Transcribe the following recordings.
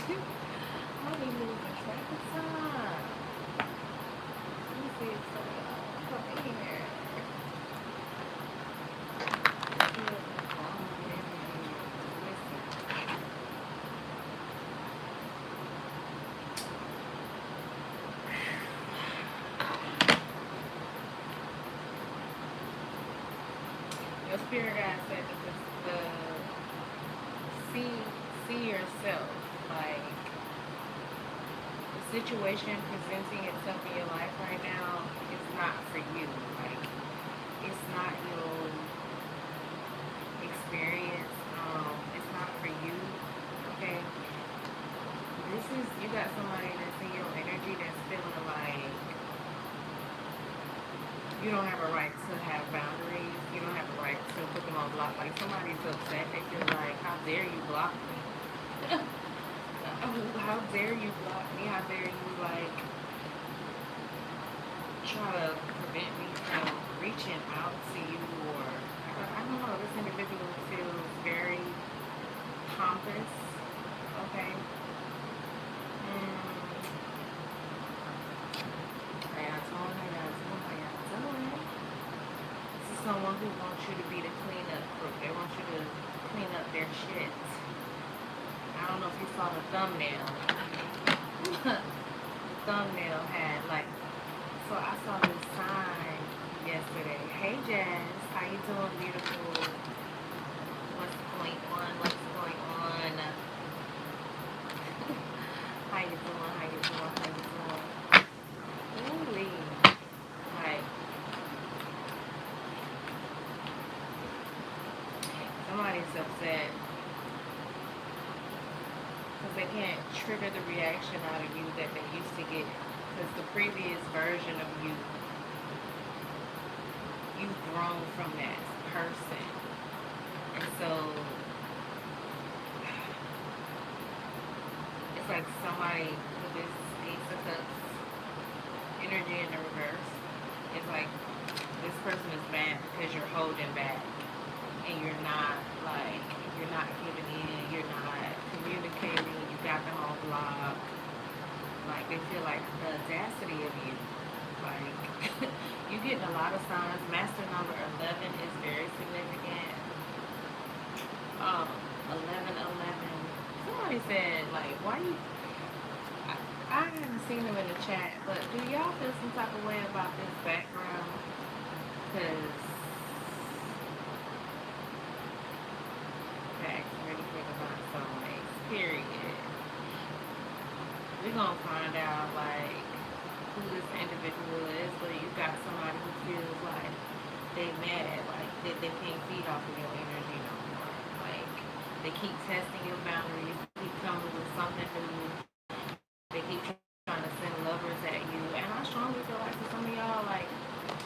I'll be losing track of time. Let me see if some of y'all come in here. Feel listen. Your spirit guide said that the see see yourself, like the situation presenting itself in your life right now is not for you. Like it's not your experience. It's not for you. Okay. This is you got somebody that's in your energy that's feeling like you don't have a right to have boundaries. You don't have a right to put them on block. Like somebody's upset. They feel like, how dare you block me? How dare you block me? How dare you like try to prevent me from reaching out to you? Or I don't know. This individual feels very pompous. Okay. How y'all doing? How y'all doing? How y'all doing? This is someone who wants you to be the cleanup crew. They want you to clean up their shit. I don't know if you saw the thumbnail. The thumbnail had like, so I saw this sign yesterday. Hey Jazz, how you doing, beautiful? What's going on? What's going on? How you doing? How you doing? How you doing? Holy, like somebody's upset because they can't trigger the reaction out of you that they used to get. Because the previous version of you, you've grown from that person. And so it's like somebody with this Ace of Cups energy in the reverse. It's like this person is mad because you're holding back and you're not giving in, you're not communicating, you got them all blocked. Like they feel like the audacity of you. Like you getting a lot of signs. Master number 11 is very significant. 1111. Somebody said like, why you? I haven't seen them in the chat, but do y'all feel some type of way about this background? Because facts ready for divine soulmates. Period. We're gonna find out like who this individual is, but you got somebody who feels like they mad, like they can't feed off of your energy no more. Like they keep testing your boundaries, keep coming with something new. They keep trying to send lovers at you, and I strongly feel like for some of y'all, like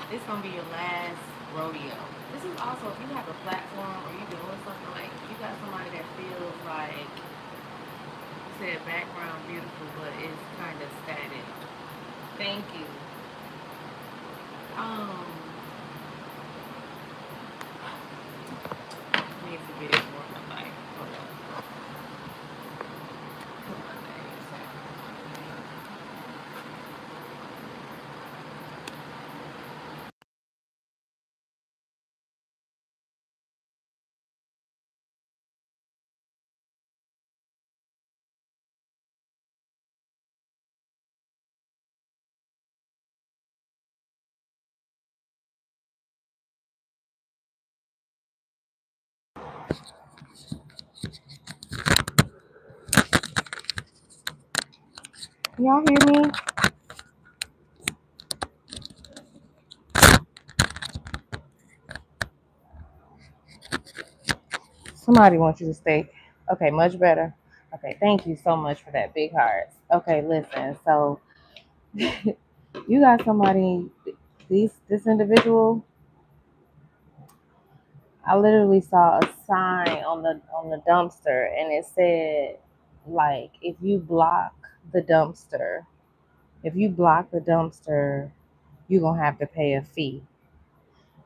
this gonna be your last rodeo. This is also if you have a platform or you doing something like you got somebody that feels like you said background beautiful, but it's kind of static. Thank you. Um, needs to be more like hold on. Come on, y'all hear me? Somebody wants you to stay. Okay, much better. Okay, thank you so much for that, big hearts. Okay, listen. So you got somebody. This individual. I literally saw a sign on the dumpster, and it said, like, if you block the dumpster, you're gonna have to pay a fee.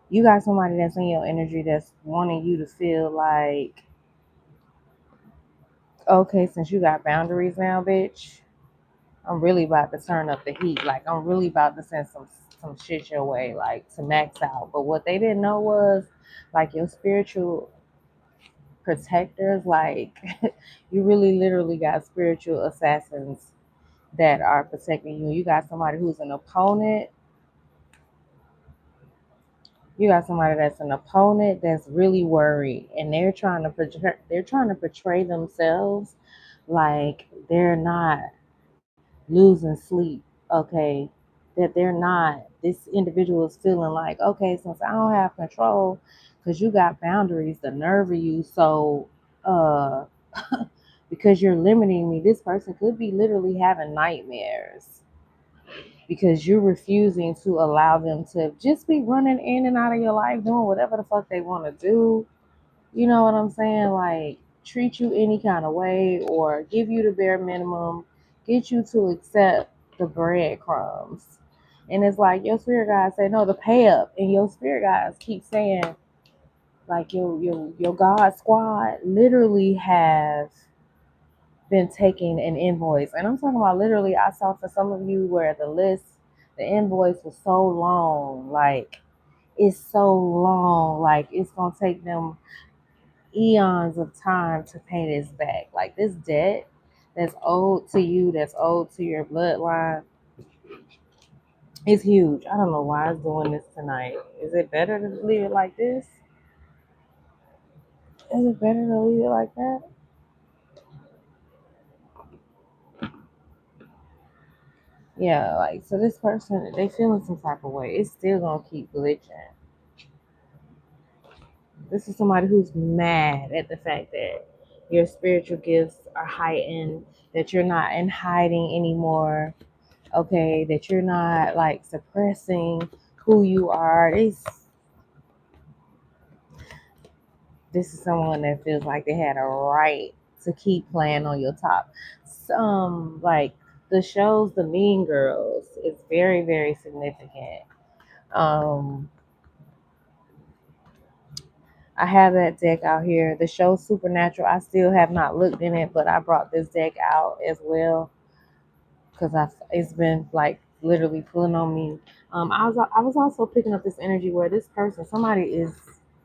You got somebody that's in your energy that's wanting you to feel like Okay, since you got boundaries now, bitch, I'm really about to turn up the heat. Like I'm really about to send some shit your way, like to max out. But what they didn't know was like your spiritual protectors, like you really literally got spiritual assassins that are protecting you. You got somebody who's an opponent. You got somebody that's an opponent that's really worried, and they're trying to portray themselves like they're not losing sleep. Okay, that they're not. This individual is feeling like, okay, since I don't have control, because you got boundaries, the nerve of you, so uh, because you're limiting me. This person could be literally having nightmares because you're refusing to allow them to just be running in and out of your life doing whatever the fuck they want to do. You know what I'm saying? Like treat you any kind of way or give you the bare minimum, get you to accept the breadcrumbs. And it's like your spirit guides say no, the pay up, and your spirit guides keep saying like your God squad literally have been taking an invoice. And I'm talking about literally, I saw for some of you where the invoice was so long, like it's so long, like it's gonna take them eons of time to pay this back. Like this debt that's owed to you, that's owed to your bloodline, is huge. I don't know why it's doing this tonight. Is it better to leave it like this? Is it better to leave it like that? Yeah, like so this person, they feeling some type of way. It's still gonna keep glitching. This is somebody who's mad at the fact that your spiritual gifts are heightened, that you're not in hiding anymore, okay, that you're not like suppressing who you are. This is someone that feels like they had a right to keep playing on your top. Some like the shows The Mean Girls is very, very significant. Um I have that deck out here. The show Supernatural, I still have not looked in it, but I brought this deck out as well because it's been like literally pulling on me. I was also picking up this energy where this person, somebody is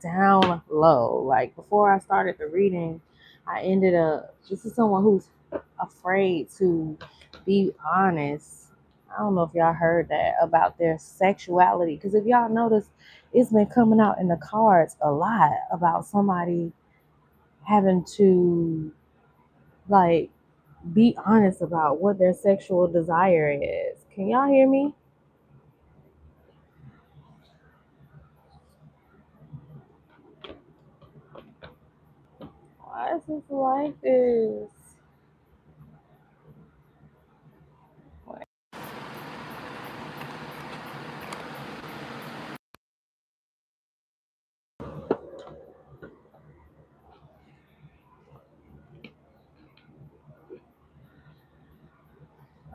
down low. Like before I started the reading, I ended up, this is someone who's afraid to be honest. I don't know if y'all heard that about their sexuality, because if y'all notice, it's been coming out in the cards a lot about somebody having to like be honest about what their sexual desire is. Can y'all hear me? Why is this like this?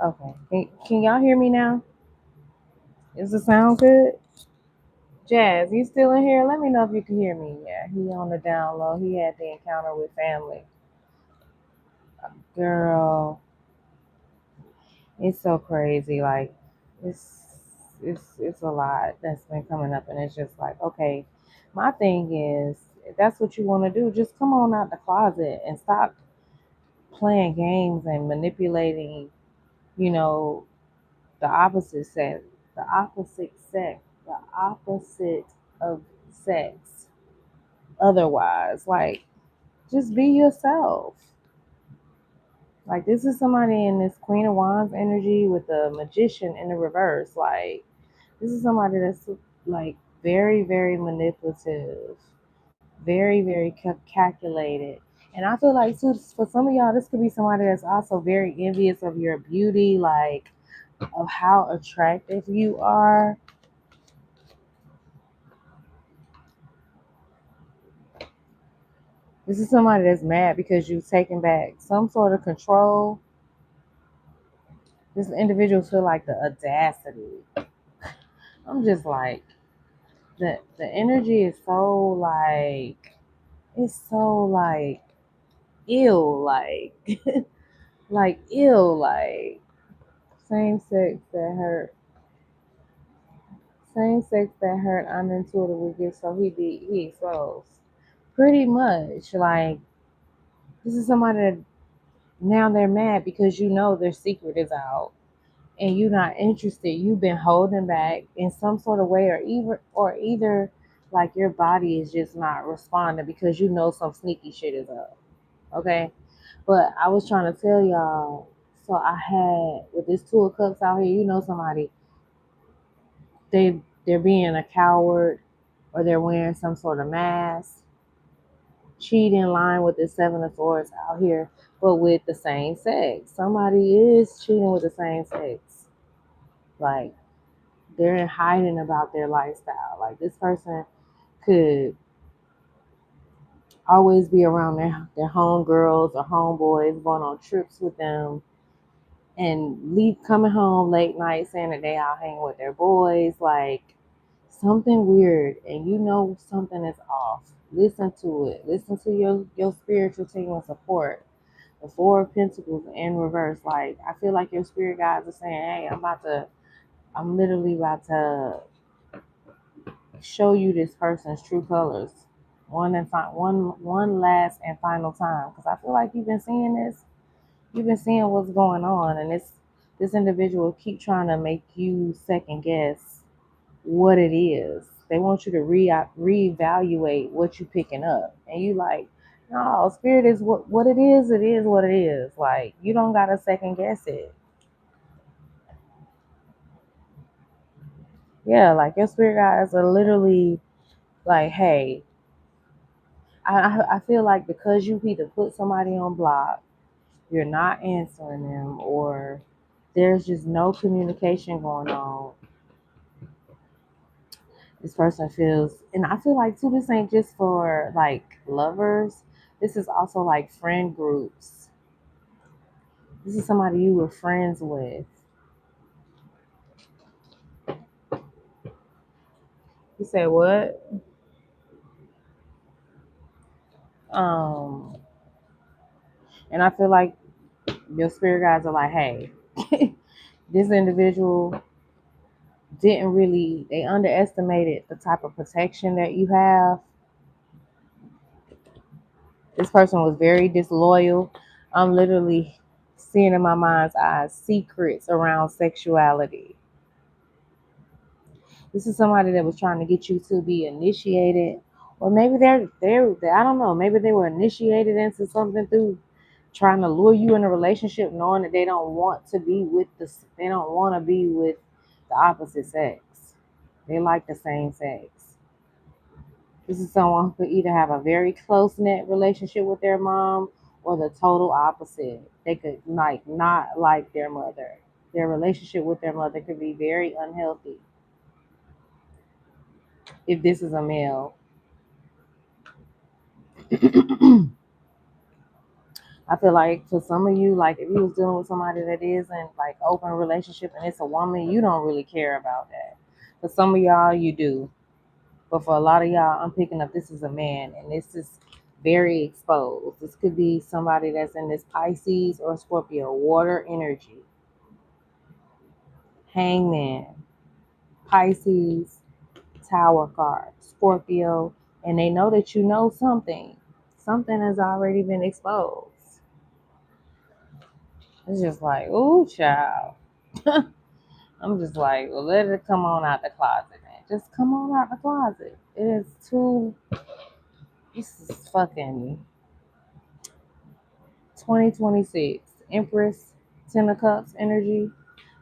Okay. Can y'all hear me now? Is the sound good? Jazz, you still in here? Let me know if you can hear me. Yeah, he on the down low. He had the encounter with family. Girl, it's so crazy. Like it's it's a lot that's been coming up, and it's just like, okay, my thing is, if that's what you want to do, just come on out the closet and stop playing games and manipulating, you know, the opposite sex, the opposite sex, the opposite of sex. Otherwise, like, just be yourself. Like, this is somebody in this Queen of Wands energy with the Magician in the reverse. Like, this is somebody that's like very, very manipulative, very, very calculated. And I feel like too, for some of y'all, this could be somebody that's also very envious of your beauty, like of how attractive you are. This is somebody that's mad because you've taken back some sort of control. This individual feel like the audacity. I'm just like the energy is so like it's so like ill, like ill, like same sex that hurt. Same sex that hurt unintuitively gifts, so he exposed. Pretty much, like this is somebody that now they're mad because you know their secret is out and you're not interested. You've been holding back in some sort of way, or either like your body is just not responding because you know some sneaky shit is up. Okay, but I was trying to tell y'all. So I had with this two of cups out here. You know somebody they're being a coward or they're wearing some sort of mask, cheat in line with the seven of swords out here, but with the same sex. Somebody is cheating with the same sex. Like they're hiding about their lifestyle. Like this person could always be around their homegirls or homeboys, going on trips with them, and leave coming home late night saying that they out hanging with their boys. Like something weird, and you know something is off. Listen to it. Listen to your spiritual team of support. The Four of Pentacles in reverse. Like I feel like your spirit guides are saying, "Hey, I'm literally about to show you this person's true colors, one last and final time." Because I feel like you've been seeing this. You've been seeing what's going on, and this individual keep trying to make you second guess what it is. They want you to reevaluate what you picking up, and you like, no, spirit is what it is. It is what it is. Like you don't gotta second guess it. Yeah, like your spirit guides are literally like, hey, I feel like because you either put somebody on block, you're not answering them, or there's just no communication going on. This person feels, and I feel like too, this ain't just for like lovers. This is also like friend groups. This is somebody you were friends with. You say what? Um, and I feel like your spirit guides are like, hey, this individual didn't really, they underestimated the type of protection that you have. This person was very disloyal. I'm literally seeing in my mind's eyes secrets around sexuality. This is somebody that was trying to get you to be initiated, or maybe they're I don't know. Maybe they were initiated into something through trying to lure you in a relationship, knowing that they don't want to be with the opposite sex. They like the same sex. This is someone who could either have a very close knit relationship with their mom or the total opposite. They could like not like their mother. Their relationship with their mother could be very unhealthy if this is a male. I feel like for some of you, like if you was dealing with somebody that isn't like open relationship and it's a woman, you don't really care about that. For some of y'all, you do. But for a lot of y'all, I'm picking up this is a man, and this is very exposed. This could be somebody that's in this Pisces or Scorpio water energy. Hangman, Pisces, Tower card, Scorpio, and they know that you know something. Something has already been exposed. It's just like, ooh, child. I'm just like, well, let it come on out the closet, man. Just come on out the closet. It is too. This is fucking 2026 Empress, Ten of Cups energy.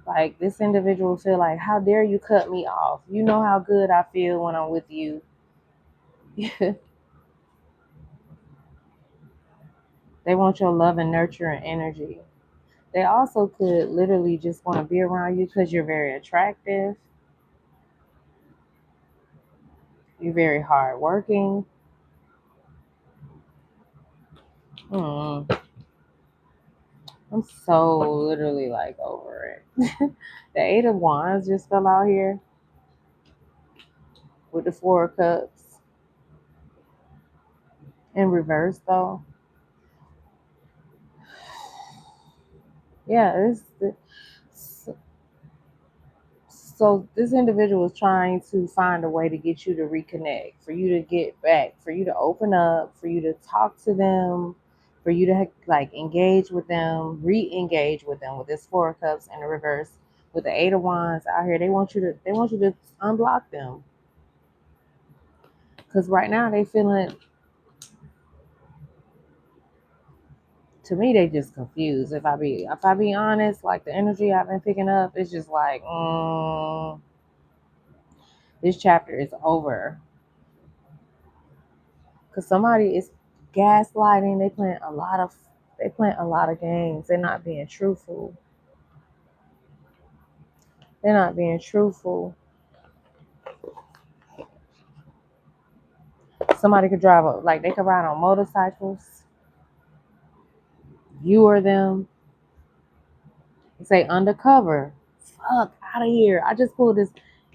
Like this individual feel like, how dare you cut me off? You know how good I feel when I'm with you. They want your love and nurturing energy. They also could literally just want to be around you because you're very attractive. You're very hardworking. Hmm. I'm so literally like over it. The Eight of Wands just fell out here with the Four of Cups in reverse though. Yeah, so this individual is trying to find a way to get you to reconnect, for you to get back, for you to open up, for you to talk to them, for you to like engage with them, re-engage with them with this Four of Cups in the reverse, with the Eight of Wands out here. They want you to unblock them, because right now they feeling, to me, they just confused. If I be honest, like the energy I've been picking up is just like, this chapter is over. Because somebody is gaslighting. They playing a lot of games. They're not being truthful. They're not being truthful. Somebody could drive up, like they could ride on motorcycles. You or them. Say undercover. Fuck out of here. I just pulled this.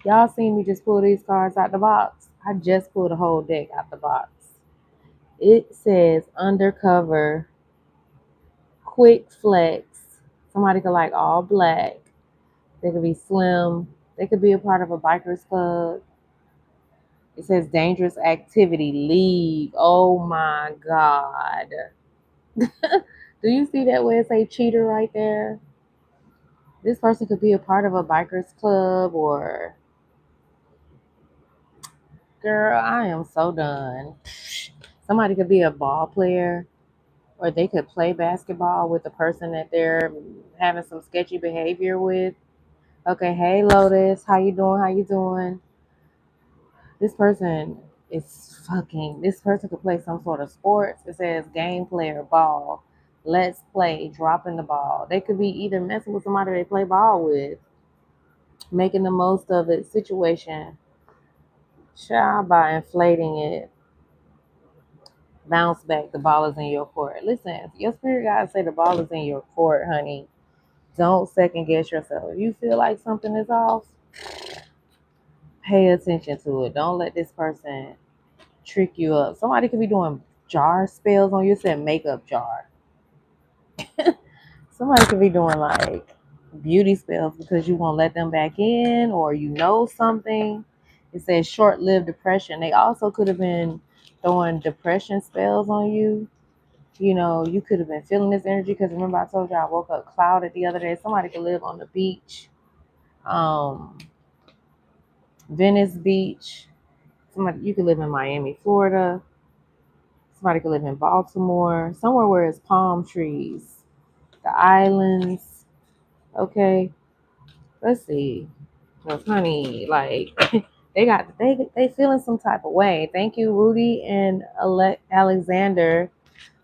Y'all seen me just pull these cards out the box. I just pulled a whole deck out the box. It says undercover, quick flex. Somebody could like all black. They could be slim. They could be a part of a biker's club. It says dangerous activity league. Oh my God. Do you see that where it say cheater right there? This person could be a part of a biker's club, or girl, I am so done. Somebody could be a ball player, or they could play basketball with the person that they're having some sketchy behavior with. Okay, hey Lotus, how you doing? How you doing? This person could play some sort of sports. It says game player, ball, let's play, dropping the ball. They could be either messing with somebody they play ball with, making the most of it situation, child, by inflating it. Bounce back, the ball is in your court. Listen, your spirit guys say the ball is in your court, honey. Don't second guess yourself. If you feel like something is off, pay attention to it. Don't let this person trick you up. Somebody could be doing jar spells on you. It said makeup jar. Somebody could be doing like beauty spells because you won't let them back in, or you know something. It says short-lived depression. They also could have been throwing depression spells on you. You know, you could have been feeling this energy because remember I told you I woke up clouded the other day. Somebody could live on the beach, um, Venice Beach. Somebody, you could live in Miami, Florida. Somebody could live in Baltimore, somewhere where it's palm trees, the islands. Okay, let's see. Cause honey, like they feeling some type of way. Thank you, Rudy and Alexander,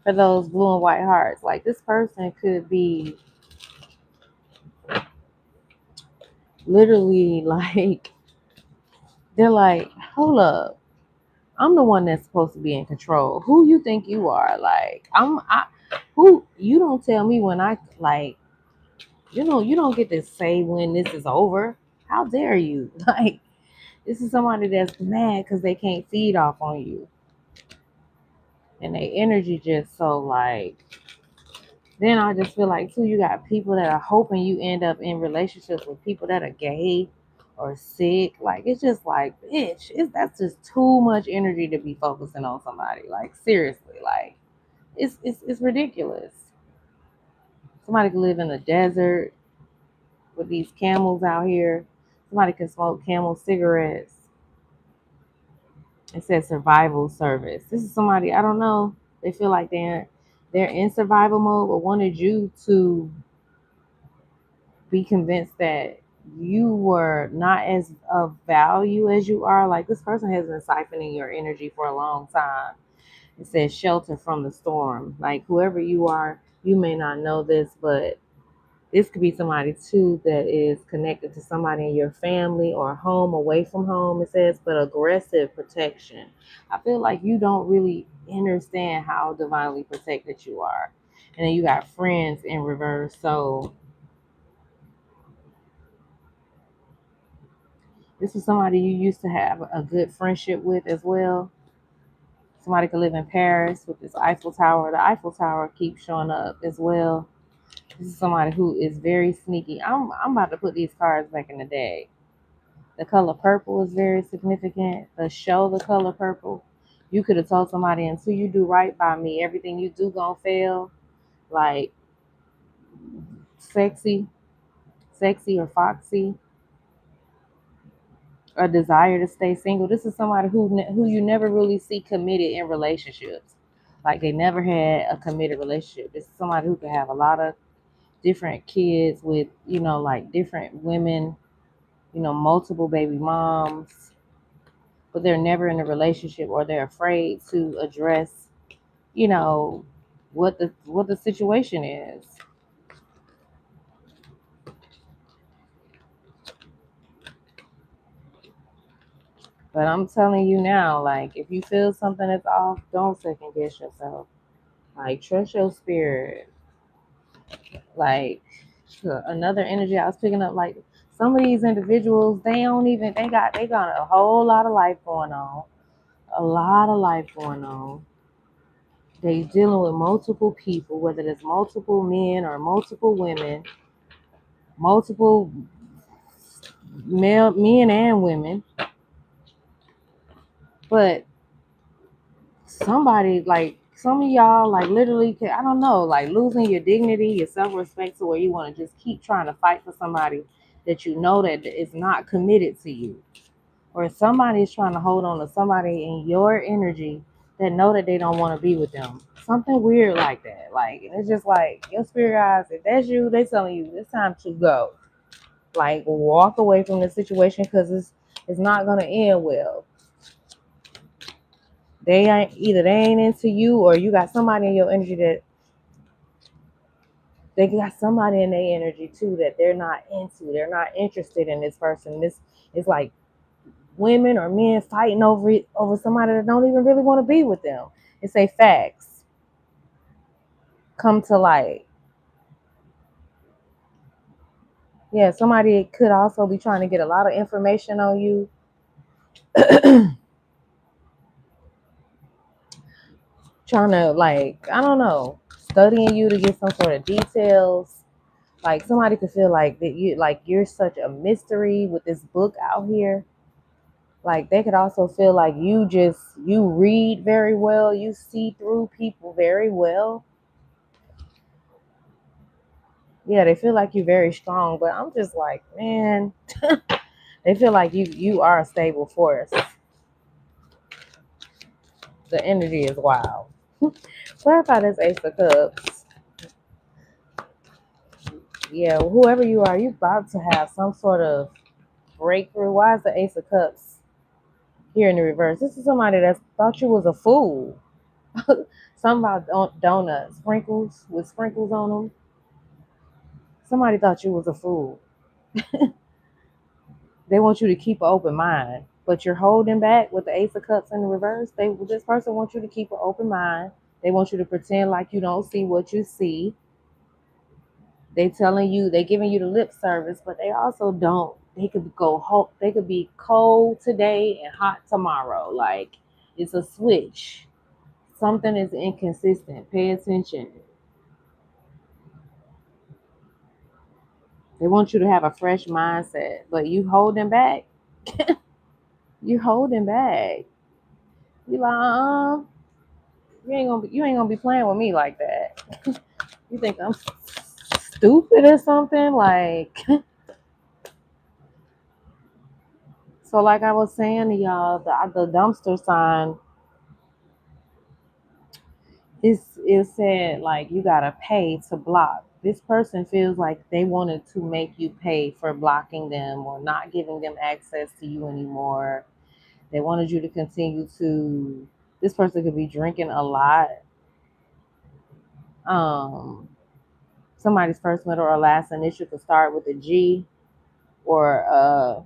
for those blue and white hearts. Like this person could be literally like they're like, hold up, I'm the one that's supposed to be in control. Who you think you are? Like who you don't tell me when I like. You don't get to say when this is over. How dare you? Like, this is somebody that's mad because they can't feed off on you. And their energy just so like, then I just feel like too, you got people that are hoping you end up in relationships with people that are gay or sick. Like, it's just like, bitch, that's just too much energy to be focusing on somebody. Like, seriously, like, it's ridiculous. Somebody could live in the desert with these camels out here. Somebody can smoke camel cigarettes. It says survival service. This is somebody, I don't know. They feel like they're in survival mode, but wanted you to be convinced that you were not as of value as you are. Like this person has been siphoning your energy for a long time. It says shelter from the storm. Like whoever you are, you may not know this, but this could be somebody too that is connected to somebody in your family or home, away from home. It says, but aggressive protection. I feel like you don't really understand how divinely protected you are. And then you got friends in reverse. So this is somebody you used to have a good friendship with as well. Somebody could live in Paris with this Eiffel Tower. The Eiffel Tower keeps showing up as well. This is somebody who is very sneaky. I'm about to put these cards back in the deck. The color purple is very significant. The show, the color purple. You could have told somebody, until you do right by me, everything you do gonna fail. Like sexy, sexy or foxy, a desire to stay single. This is somebody who you never really see committed in relationships. Like they never had a committed relationship. This is somebody who could have a lot of different kids with, like different women, multiple baby moms, but they're never in a relationship, or they're afraid to address, you know, what the situation is. But I'm telling you now, like if you feel something is off, don't second guess yourself. Like trust your spirit. Like another energy I was picking up, like some of these individuals, they got a whole lot of life going on. A lot of life going on. They dealing with multiple people, whether it's multiple men or multiple women, multiple men and women. But somebody, like some of y'all, like literally, I don't know, like losing your dignity, your self-respect, to where you want to just keep trying to fight for somebody that you know that is not committed to you, or somebody is trying to hold on to somebody in your energy that know that they don't want to be with them. Something weird like that. Like, and it's just like your spirit guides, if that's you, they telling you it's time to go. Like walk away from the situation, because it's not gonna end well. They ain't into you, or you got somebody in your energy that they got somebody in their energy too that they're not into. They're not interested in this person. This is like women or men fighting over somebody that don't even really want to be with them. It's a facts come to light. Yeah, somebody could also be trying to get a lot of information on you. Trying to, like, I don't know, studying you to get some sort of details. Like somebody could feel like that you're such a mystery with this book out here. Like they could also feel like you read very well, you see through people very well. Yeah, they feel like you're very strong, but I'm just like, man, they feel like you are a stable force. The energy is wild. Clarify this Ace of Cups. Yeah, whoever you are, you about to have some sort of breakthrough. Why is the Ace of Cups here in the reverse? This is somebody that thought you was a fool. Something about donuts, sprinkles with sprinkles on them. Somebody thought you was a fool. They want you to keep an open mind, but you're holding back with the Ace of Cups in the reverse. This person wants you to keep an open mind. They want you to pretend like you don't see what you see. They giving you the lip service, but they also don't. They could be cold today and hot tomorrow. Like it's a switch. Something is inconsistent. Pay attention. They want you to have a fresh mindset, but you holding back. You holding back. You like, you ain't gonna be playing with me like that. You think I'm stupid or something? Like, so like I was saying to y'all, the dumpster sign is said like you gotta pay to block. This person feels like they wanted to make you pay for blocking them or not giving them access to you anymore. They wanted you to continue to. This person could be drinking a lot. Um, Somebody's first, middle, or last initial could start with a G or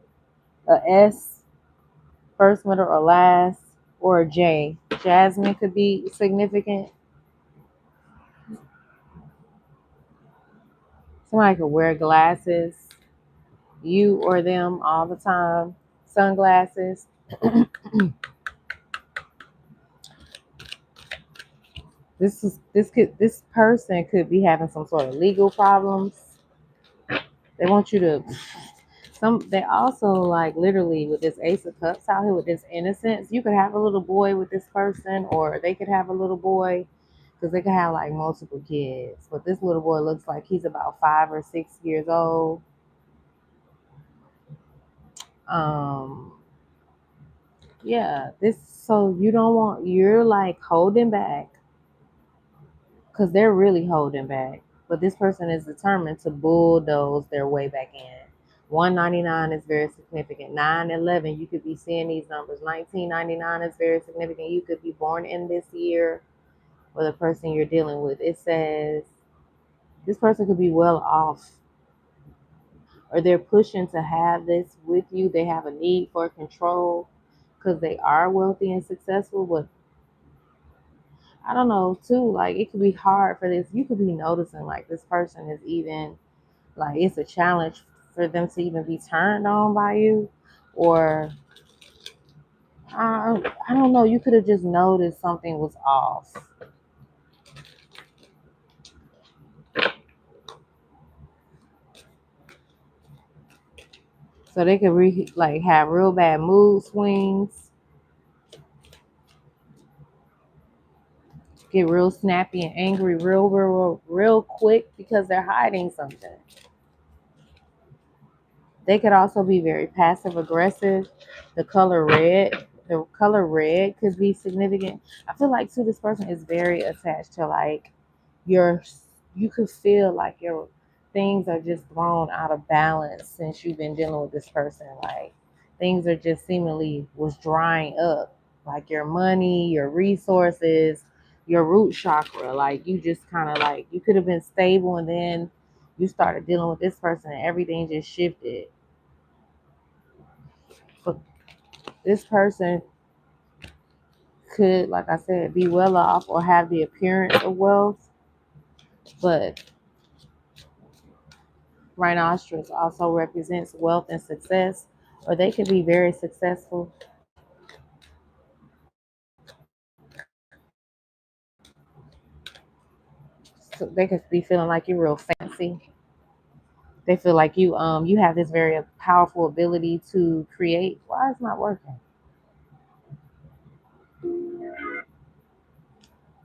a S, first, middle, or last, or a J. Jasmine could be significant. Somebody could wear glasses, you or them, all the time. Sunglasses. This person could be having some sort of legal problems. They want you to they also like literally with this Ace of Cups out here with this innocence. You could have a little boy with this person, or they could have a little boy because they could have like multiple kids. But this little boy looks like he's about 5 or 6 years old. Um, yeah, this so you don't want you're like holding back because they're really holding back. But this person is determined to bulldoze their way back in. 199 is very significant. 911, you could be seeing these numbers. 1999 is very significant. You could be born in this year or the person you're dealing with. It says this person could be well off or they're pushing to have this with you. They have a need for control because they are wealthy and successful, but I don't know too, like it could be hard for this. You could be noticing like this person is even like it's a challenge for them to even be turned on by you, or I don't know. You could have just noticed something was off. So they could like have real bad mood swings, get real snappy and angry real quick because they're hiding something. They could also be very passive aggressive. The color red could be significant. I feel like too, this person is very attached to like your. You could feel like your things are just thrown out of balance since you've been dealing with this person. Like things are just seemingly was drying up. Like your money, your resources, your root chakra. Like you just kind of like you could have been stable and then you started dealing with this person and everything just shifted. But this person could, like I said, be well off or have the appearance of wealth, but rhinoceros also represents wealth and success, or they could be very successful. So they could be feeling like you're real fancy. They feel like you have this very powerful ability to create. Why is it not working?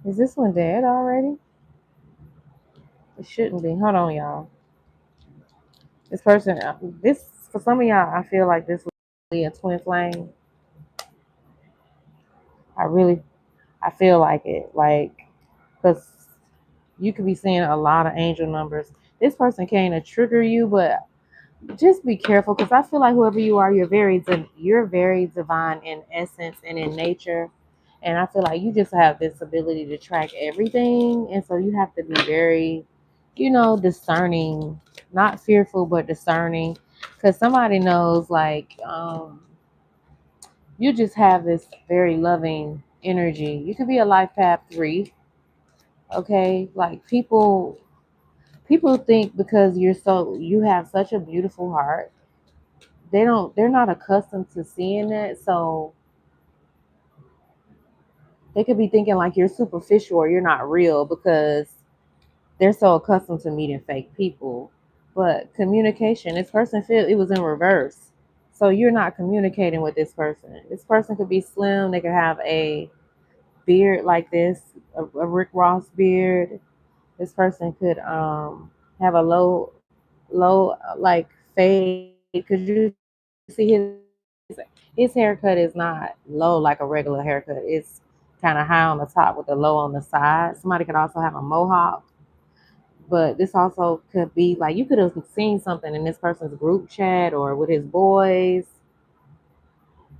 Is this one dead already? It shouldn't be. Hold on, y'all. This person, this for some of y'all, I feel like this was really a twin flame. I really, I feel like it, like, because you could be seeing a lot of angel numbers. This person came to trigger you, but just be careful because I feel like whoever you are, you're very divine in essence and in nature, and I feel like you just have this ability to track everything, and so you have to be very, discerning, not fearful but discerning, because somebody knows like you just have this very loving energy. You could be a life path 3, okay? Like people think because you have such a beautiful heart, they're not accustomed to seeing that, so they could be thinking like you're superficial or you're not real because they're so accustomed to meeting fake people. But communication, this person feel it was in reverse. So you're not communicating with this person. This person could be slim, they could have a beard like this, a Rick Ross beard. This person could have a low like fade because you see his haircut is not low like a regular haircut. It's kind of high on the top with the low on the side. Somebody could also have a mohawk, but this also could be like you could have seen something in this person's group chat or with his boys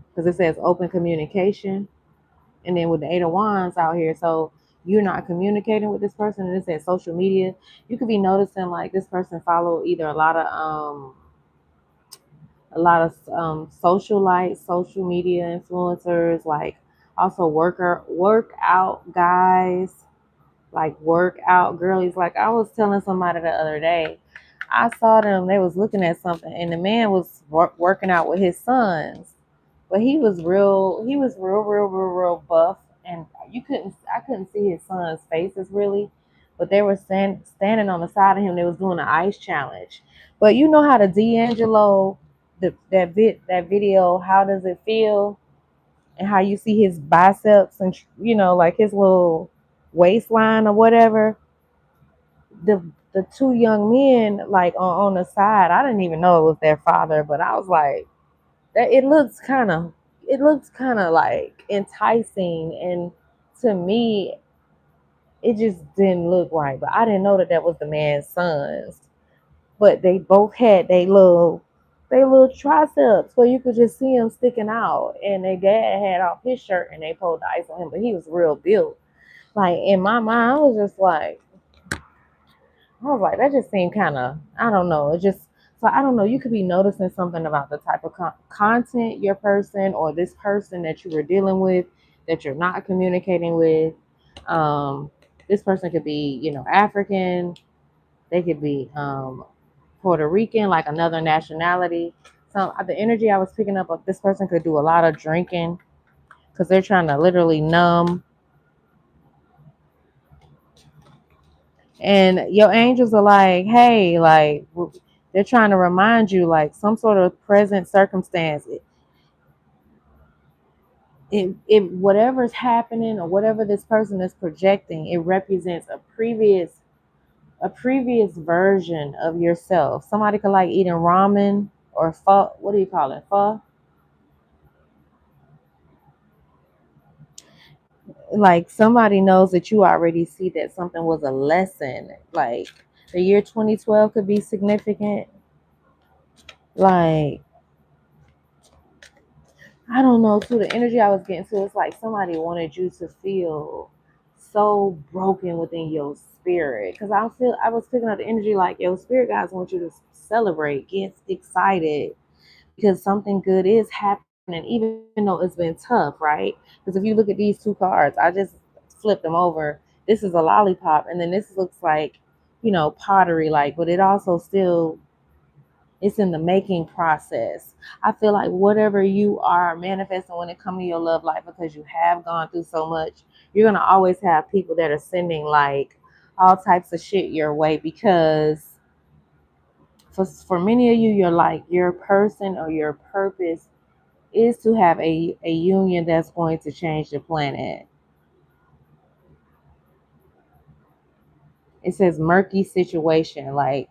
because it says open communication, and then with the 8 of Wands out here, so you're not communicating with this person, and it says social media. You could be noticing like this person follow either social media influencers, like also workout guys, like workout girlies. Like I was telling somebody the other day, I saw them. They was looking at something, and the man was working out with his sons, but he was real buff and I couldn't see his son's faces really, but they were standing on the side of him. They was doing an ice challenge. But you know how the D'Angelo, that video, how does it feel, and how you see his biceps and like his little waistline or whatever. The two young men like on the side, I didn't even know it was their father, but I was like, that it looks kind of like enticing, and to me it just didn't look right. But I didn't know that was the man's sons. But they both had they little triceps where you could just see them sticking out, and their dad had off his shirt and they pulled the ice on him, but he was real built. Like in my mind, I was like, that just seemed kind of, I don't know. It just, so I don't know. You could be noticing something about the type of content your person or this person that you were dealing with that you're not communicating with. Um, this person could be, African. They could be Puerto Rican, like another nationality. So the energy I was picking up of this person could do a lot of drinking because they're trying to literally numb. And your angels are like, hey, like they're trying to remind you, like some sort of present circumstance. It whatever's happening or whatever this person is projecting, it represents a previous version of yourself. Somebody could like eating ramen or pho. What do you call it? Pho. Like somebody knows that you already see that something was a lesson. Like the year 2012 could be significant. Like I don't know, too. The energy I was getting to, it's like somebody wanted you to feel so broken within your spirit. Because I was picking up the energy like, yo, spirit guys want you to celebrate, get excited, because something good is happening, even though it's been tough, right? Because if you look at these two cards, I just flipped them over. This is a lollipop, and then this looks like, pottery, like, but it also still it's in the making process. I feel like whatever you are manifesting when it comes to your love life, because you have gone through so much, you're gonna always have people that are sending like all types of shit your way, because for many of you, you're like your person or your purpose is to have a union that's going to change the planet. It says murky situation, like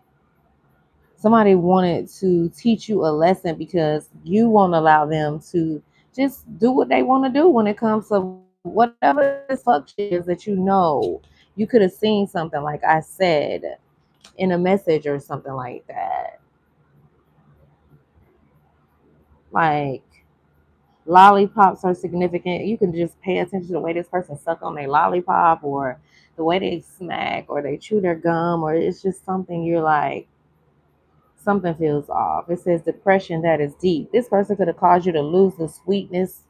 somebody wanted to teach you a lesson because you won't allow them to just do what they want to do when it comes to whatever this fuck shit is that you could have seen something like I said in a message or something like that. Like lollipops are significant. You can just pay attention to the way this person suck on their lollipop, or the way they smack or they chew their gum, or it's just something you're like, something feels off. It says depression that is deep. This person could have caused you to lose the sweetness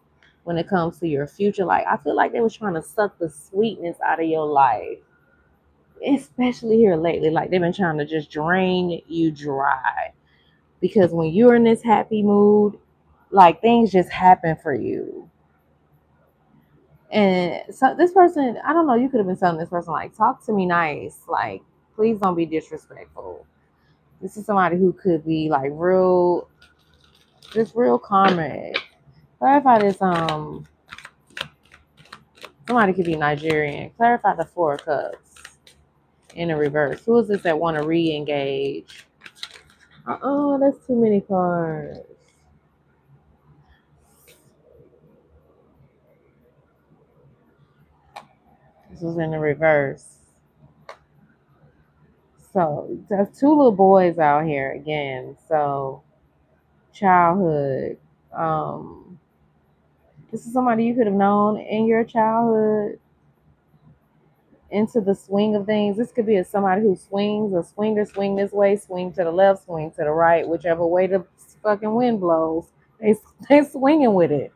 when it comes to your future. Like I feel like they was trying to suck the sweetness out of your life, especially here lately. Like they've been trying to just drain you dry. Because when you're in this happy mood, like things just happen for you. And so this person, I don't know, you could have been telling this person like, talk to me nice. Like, please don't be disrespectful. This is somebody who could be like just real calm. Clarify this. Somebody could be Nigerian. Clarify the Four of Cups in the reverse. Who is this that want to re-engage? That's too many cards. This was in the reverse. So there's two little boys out here again. So childhood. This is somebody you could have known in your childhood, into the swing of things. This could be somebody who swings, a swinger, swing this way, swing to the left, swing to the right, whichever way the fucking wind blows. They swinging with it.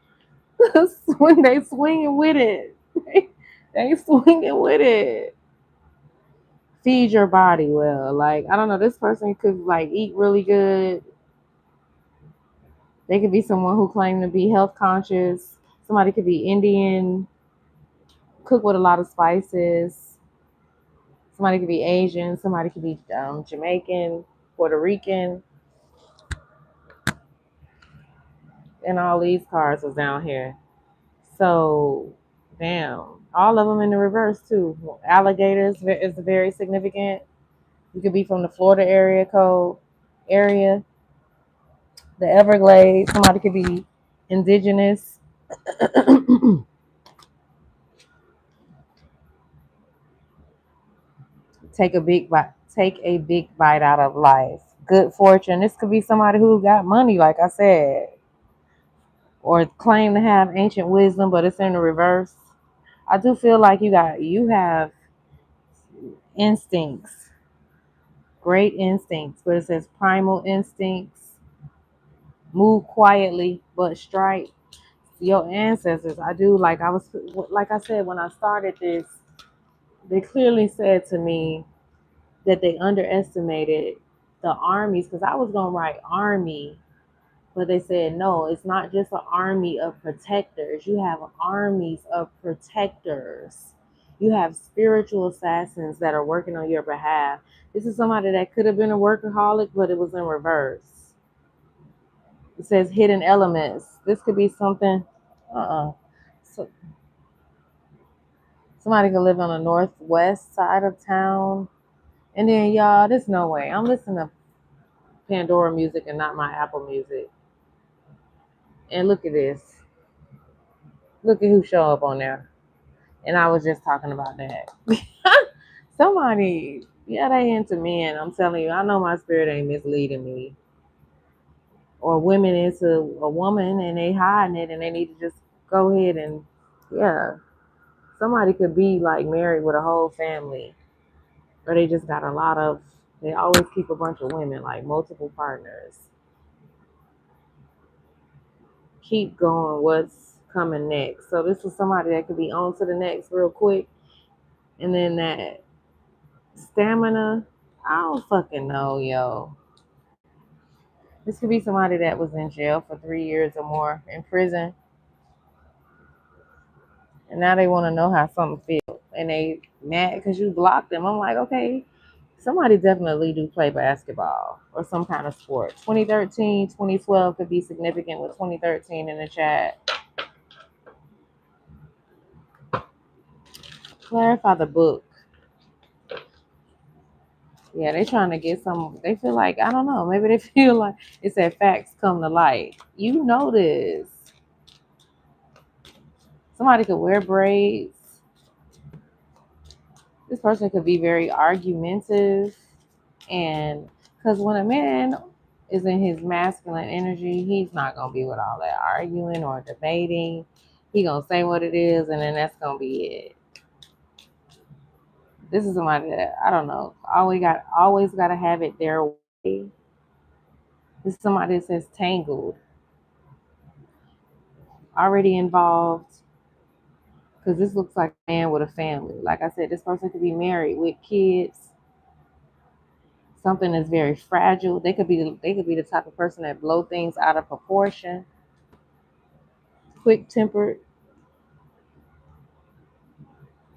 They swinging with it. They swinging with it. Feed your body well. Like I don't know, this person could like eat really good. They could be someone who claim to be health conscious. Somebody could be Indian. cook with a lot of spices. Somebody could be Asian, somebody could be Jamaican, Puerto Rican, and all these cards was down here. So, damn, all of them in the reverse too. Alligators is very significant. You could be from the Florida area, the Everglades. Somebody could be indigenous. Take a big bite out of life. Good fortune. This could be somebody who got money, like I said, or claim to have ancient wisdom, but it's in the reverse. I do feel like you have instincts, great instincts, but it says primal instincts. Move quietly but strike. Your ancestors. I do like I said when I started this. They clearly said to me that they underestimated the armies because I was gonna write army. But they said, no, it's not just an army of protectors. You have armies of protectors. You have spiritual assassins that are working on your behalf. This is somebody that could have been a workaholic, but it was in reverse. It says hidden elements. This could be something. So somebody could live on the northwest side of town. And then, y'all, there's no way. I'm listening to Pandora music and not my Apple music. And look at this. Look at who show up on there. And I was just talking about that. Somebody, yeah, they into men. I'm telling you, I know my spirit ain't misleading me. Or women into a woman and they hiding it and they need to just go ahead and, yeah. Somebody could be like married with a whole family. Or they just got they always keep a bunch of women, like multiple partners. Keep going, what's coming next? So this is somebody that could be on to the next real quick. And then that stamina, I don't fucking know, yo. This could be somebody that was in jail for 3 years or more, in prison, and now they want to know how something feels, and they mad because you blocked them. I'm like, okay, somebody definitely do play basketball or some kind of sport. 2013, 2012 could be significant with 2013 in the chat. Clarify the book. Yeah, they trying to get some. They feel like, I don't know. Maybe they feel like it said facts come to light. You know this. Somebody could wear braids. This person could be very argumentative, and because when a man is in his masculine energy, he's not gonna be with all that arguing or debating. He gonna say what it is, and then that's gonna be it. This is somebody that I don't know. Always gotta have it their way. This is somebody that says tangled, already involved. Because this looks like a man with a family. Like I said, this person could be married with kids. Something that's very fragile. They could be the type of person that blow things out of proportion. Quick tempered.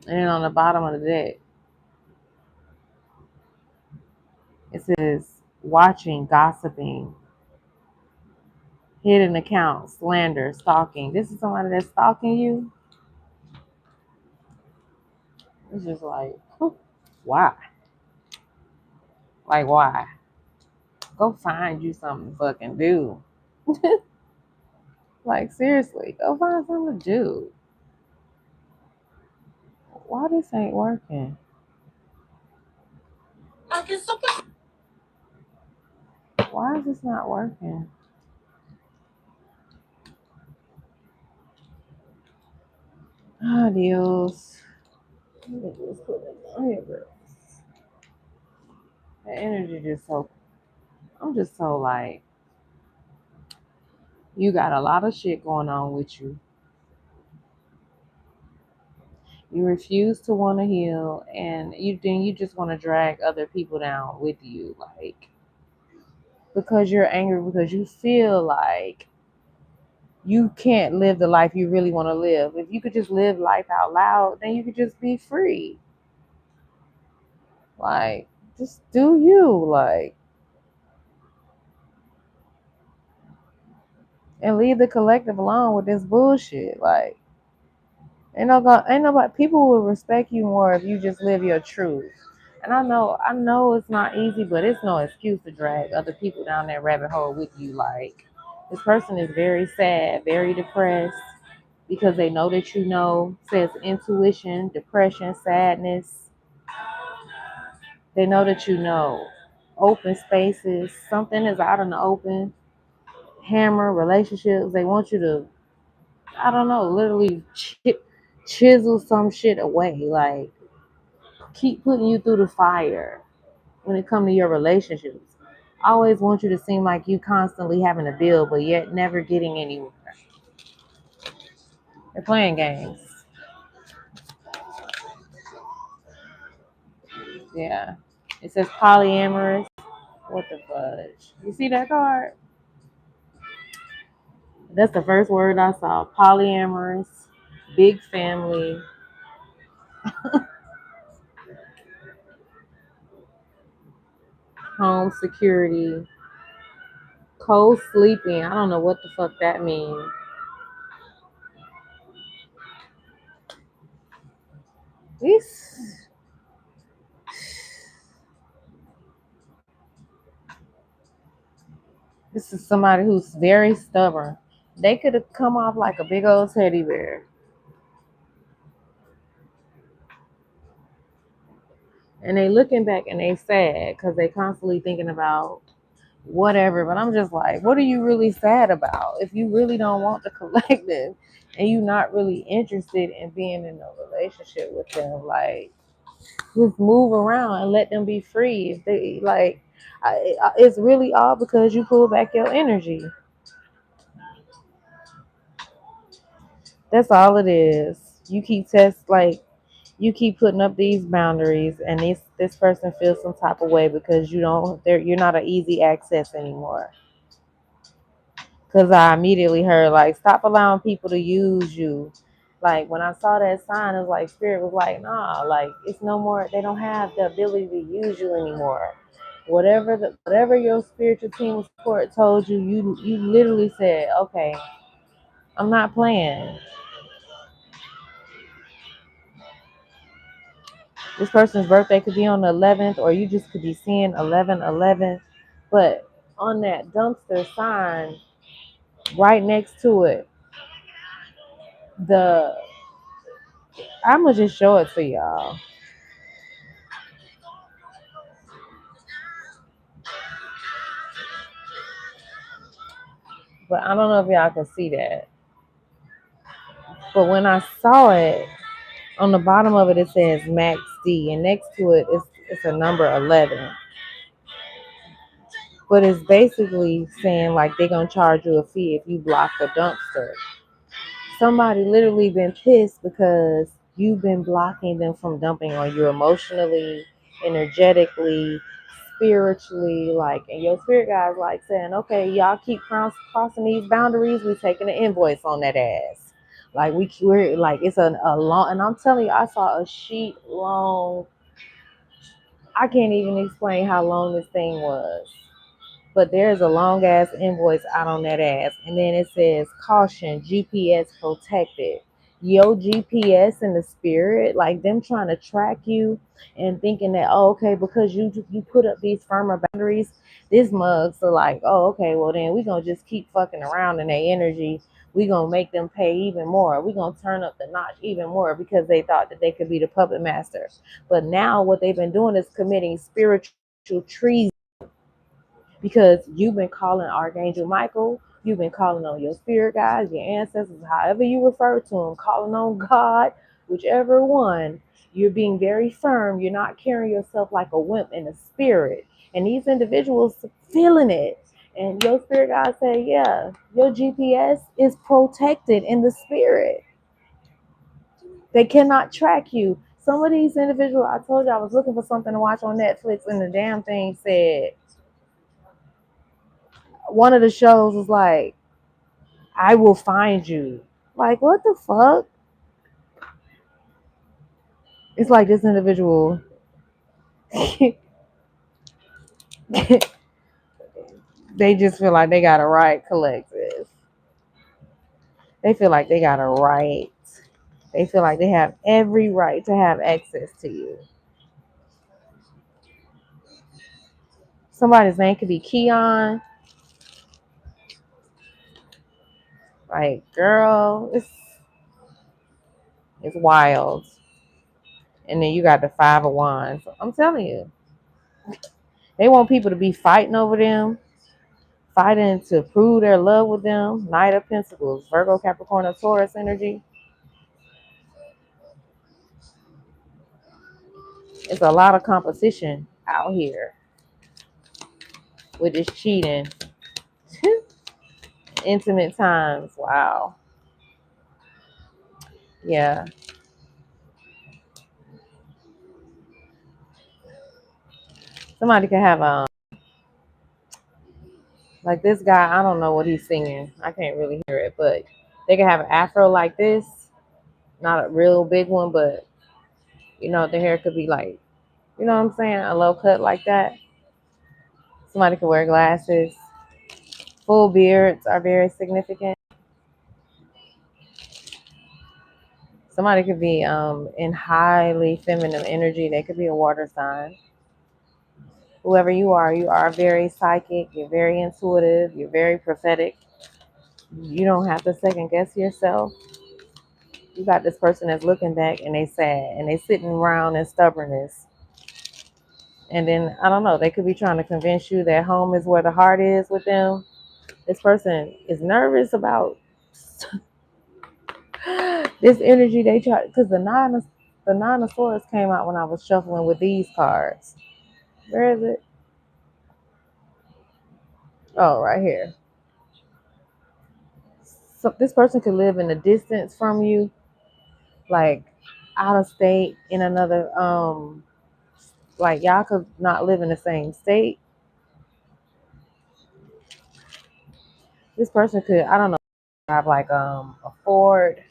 And then on the bottom of the deck, it says watching, gossiping, hidden accounts, slander, stalking. This is somebody that's stalking you. It's just like, why? Like, why? Go find you something to fucking do. Like, seriously, go find something to do. Why this ain't working? Why is this not working? Adios. Let's put it down here, bro. The energy just so. I'm just so like, you got a lot of shit going on with you. You refuse to want to heal, and you just want to drag other people down with you, like, because you're angry, because you feel like you can't live the life you really want to live. If you could just live life out loud, then you could just be free. Like, just do you, like, and leave the collective alone with this bullshit. Like, ain't nobody. People will respect you more if you just live your truth. And I know it's not easy, but it's no excuse to drag other people down that rabbit hole with you. Like, this person is very sad, very depressed because they know that you know. Says intuition, depression, sadness. They know that you know. Open spaces, something is out in the open. Hammer relationships. They want you to, I don't know, literally chisel some shit away. Like, keep putting you through the fire when it comes to your relationships. I always want you to seem like you constantly having to build, but yet never getting anywhere. They're playing games. Yeah. It says polyamorous. What the fudge? You see that card? That's the first word I saw. Polyamorous, big family, home security, co-sleeping. I don't know what the fuck that means. This this is somebody who's very stubborn. They could have come off like a big old teddy bear. And they looking back and they sad because they constantly thinking about whatever. But I'm just like, what are you really sad about? If you really don't want the collective and you're not really interested in being in a relationship with them, like, just move around and let them be free. If they like, it's really all because you pull back your energy. That's all it is. You keep you keep putting up these boundaries, and this person feels some type of way because you're not an easy access anymore. Because I immediately heard, like, stop allowing people to use you. Like, when I saw that sign, it was like spirit was like, nah, like, it's no more. They don't have the ability to use you anymore. Whatever your spiritual team of support told you, you literally said, okay, I'm not playing. This person's birthday could be on the 11th, or you just could be seeing 11/11. But on that dumpster sign, right next to it, the I'm gonna just show it to y'all. But I don't know if y'all can see that. But when I saw it, on the bottom of it, it says Max D, and next to it, it's a number 11. But it's basically saying like they're gonna charge you a fee if you block the dumpster. Somebody literally been pissed because you've been blocking them from dumping on you emotionally, energetically, spiritually, like, and your spirit guys like saying, okay, y'all keep crossing these boundaries, we taking an invoice on that ass. Like, we're like, it's a long, and I'm telling you, I saw a sheet long. I can't even explain how long this thing was, but there's a long ass invoice out on that ass. And then it says, caution, GPS protected. Your GPS and the spirit, like them trying to track you and thinking that, oh, okay, because you put up these firmer boundaries, this mugs are like, oh, okay, well then we gonna just keep fucking around in their energy. We gonna make them pay even more. We gonna turn up the notch even more because they thought that they could be the puppet master. But now what they've been doing is committing spiritual treason, because you've been calling Archangel Michael, you've been calling on your spirit guides, your ancestors, however you refer to them, calling on God, whichever one. You're being very firm. You're not carrying yourself like a wimp in the spirit. And these individuals feeling it. And your spirit guide say, yeah, your GPS is protected in the spirit. They cannot track you. Some of these individuals, I told you I was looking for something to watch on Netflix, and the damn thing said, one of the shows was like, I will find you. Like, what the fuck? It's like this individual, they just feel like they got a right collective. They feel like they got a right. They feel like they have every right to have access to you. Somebody's name could be Keon. Like, girl, it's wild. And then you got the Five of Wands. I'm telling you, they want people to be fighting over them, fighting to prove their love with them. Knight of Pentacles, Virgo, Capricorn, and Taurus energy. It's a lot of competition out here with this cheating. Intimate times. Wow. Yeah. Somebody could have like this guy. I don't know what he's singing. I can't really hear it, but they could have an afro like this. Not a real big one, but the hair could be like, what I'm saying, a low cut like that. Somebody could wear glasses. Full beards are very significant. Somebody could be in highly feminine energy. They could be a water sign. Whoever you are very psychic. You're very intuitive. You're very prophetic. You don't have to second guess yourself. You got this person that's looking back and they sad and they sitting around in stubbornness. And then, I don't know, they could be trying to convince you that home is where the heart is with them. This person is nervous about this energy they try, because the nine of swords came out when I was shuffling with these cards. Where is it? Oh, right here. So this person could live in a distance from you, like out of state, in another like y'all could not live in the same state. This person could, I don't know, have like a Ford,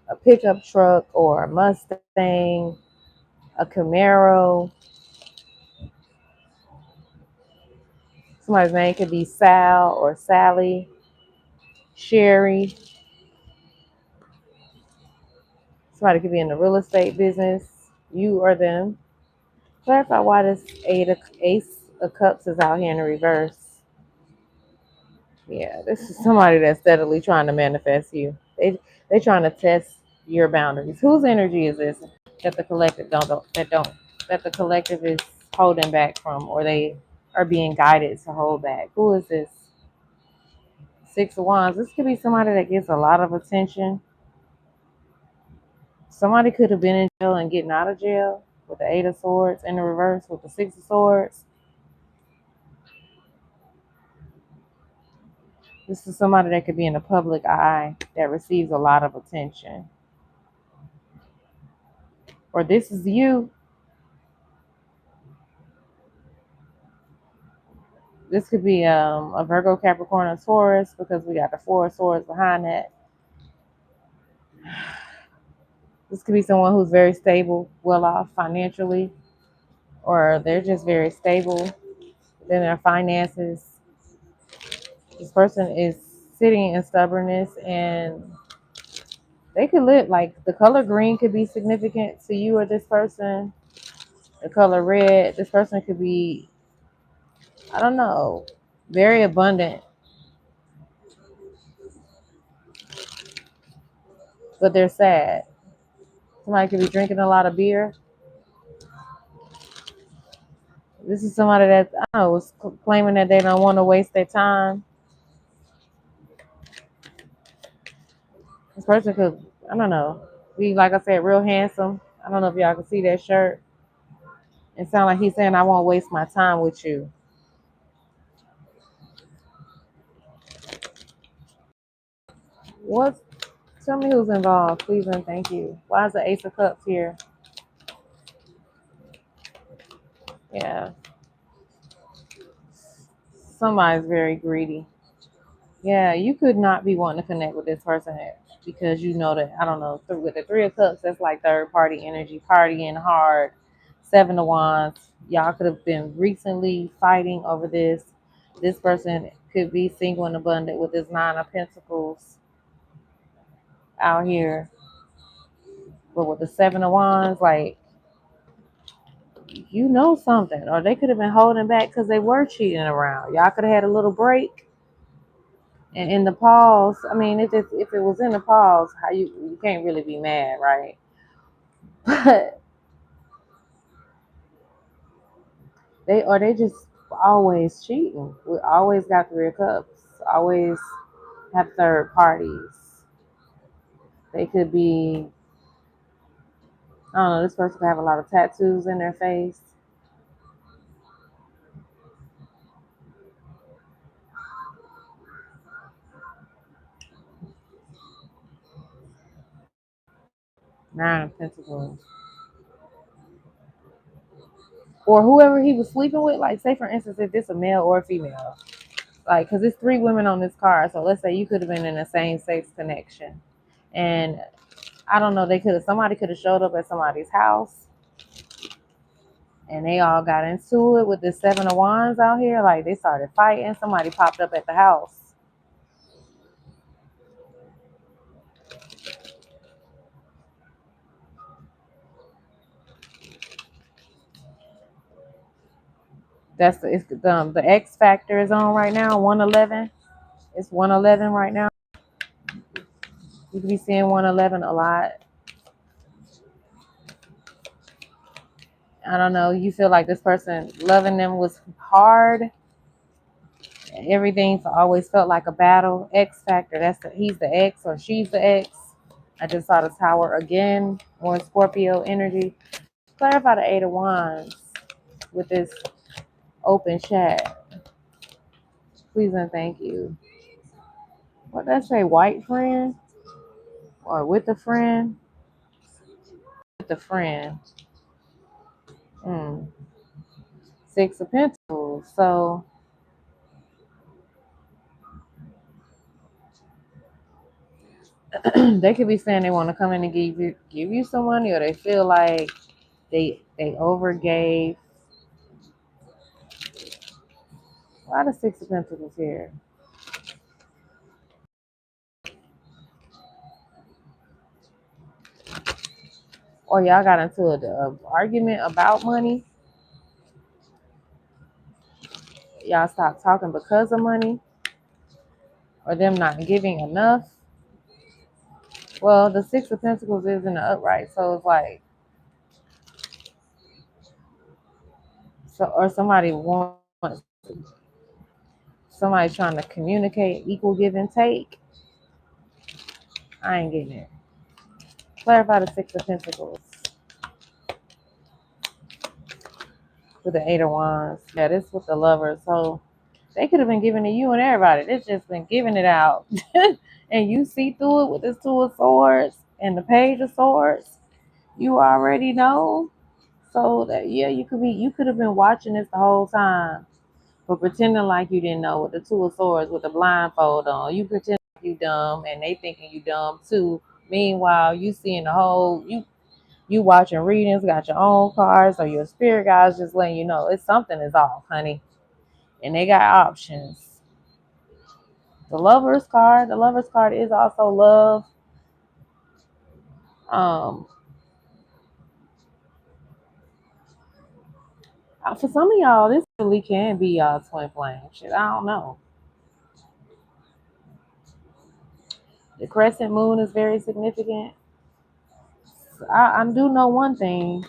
a pickup truck, or a Mustang, a Camaro. Somebody's name could be Sal or Sally, Sherry. Somebody could be in the real estate business, you or them. Clarify why this Ace of Cups is out here in the reverse. Yeah, this is somebody that's steadily trying to manifest you. They trying to test your boundaries. Whose energy is this that the collective that the collective is holding back from, or they are being guided to hold back? Who is this? Six of Wands. This could be somebody that gets a lot of attention. Somebody could have been in jail and getting out of jail with the Eight of Swords in the reverse with the Six of Swords. This is somebody that could be in the public eye that receives a lot of attention. Or this is you. This could be a Virgo, Capricorn, or Taurus, because we got the Four of Swords behind that. This could be someone who's very stable, well off financially, or they're just very stable in their finances. This person is sitting in stubbornness, and they could live, like, the color green could be significant to you or this person. The color red, this person could be, I don't know, very abundant, but they're sad. Somebody could be drinking a lot of beer. This is somebody that, I don't know, was claiming that they don't want to waste their time. This person could, I don't know, be, like I said, real handsome. I don't know if y'all can see that shirt. It sounds like he's saying, I won't waste my time with you. What? Tell me who's involved, please and thank you. Why is the Ace of Cups here? Yeah. Somebody's very greedy. Yeah, you could not be wanting to connect with this person because you know that, I don't know, with the Three of Cups, that's like third party energy, partying hard. Seven of Wands, y'all could have been recently fighting over this. This person could be single and abundant with this Nine of Pentacles out here. But with the Seven of Wands, like, you know something. Or they could have been holding back because they were cheating around. Y'all could have had a little break. And in the pause, I mean, if it was in the pause, how you can't really be mad, right? But they just always cheating. We always got Three of Cups. Always have third parties. They could be, I don't know. This person could have a lot of tattoos in their face. Nine of Pentacles. Or whoever he was sleeping with. Like, say for instance, if it's a male or a female. Like, because it's three women on this card. So let's say you could have been in a same-sex connection, and I don't know, somebody could have showed up at somebody's house and they all got into it with the Seven of Wands out here. Like, they started fighting. Somebody popped up at the house. The X factor is on right now, 111. It's 111 right now. You could be seeing 111 a lot. I don't know. You feel like this person loving them was hard. Everything's always felt like a battle. X factor. He's the X or she's the X. I just saw the Tower again. More Scorpio energy. Clarify the Eight of Wands with this open chat. Please and thank you. What did I say? White friend? Or with a friend? With a friend. Hmm. Six of Pentacles. So they could be saying they want to come in and give you some money, or they feel like they overgave. Why the Six of Pentacles here? Or y'all got into an argument about money. Y'all stopped talking because of money, or them not giving enough. Well, the Six of Pentacles is in the upright, so it's like, or somebody trying to communicate equal give and take. I ain't getting it. Clarify the Six of Pentacles with the Eight of Wands. Yeah, this with the Lovers. So they could have been giving to you and everybody. They've just been giving it out. And you see through it with this Two of Swords and the Page of Swords. You already know. So that, yeah, you could have been watching this the whole time, but pretending like you didn't know with the Two of Swords with the blindfold on. You pretend like you dumb and they thinking you dumb too. Meanwhile, you seeing the whole, you watching readings, got your own cards, or your spirit guides just letting you know it's something is off, honey. And they got options. The Lover's card is also love. Um, for some of y'all, this really can be y'all twin flame. Shit, I don't know. The crescent moon is very significant. I do know one thing.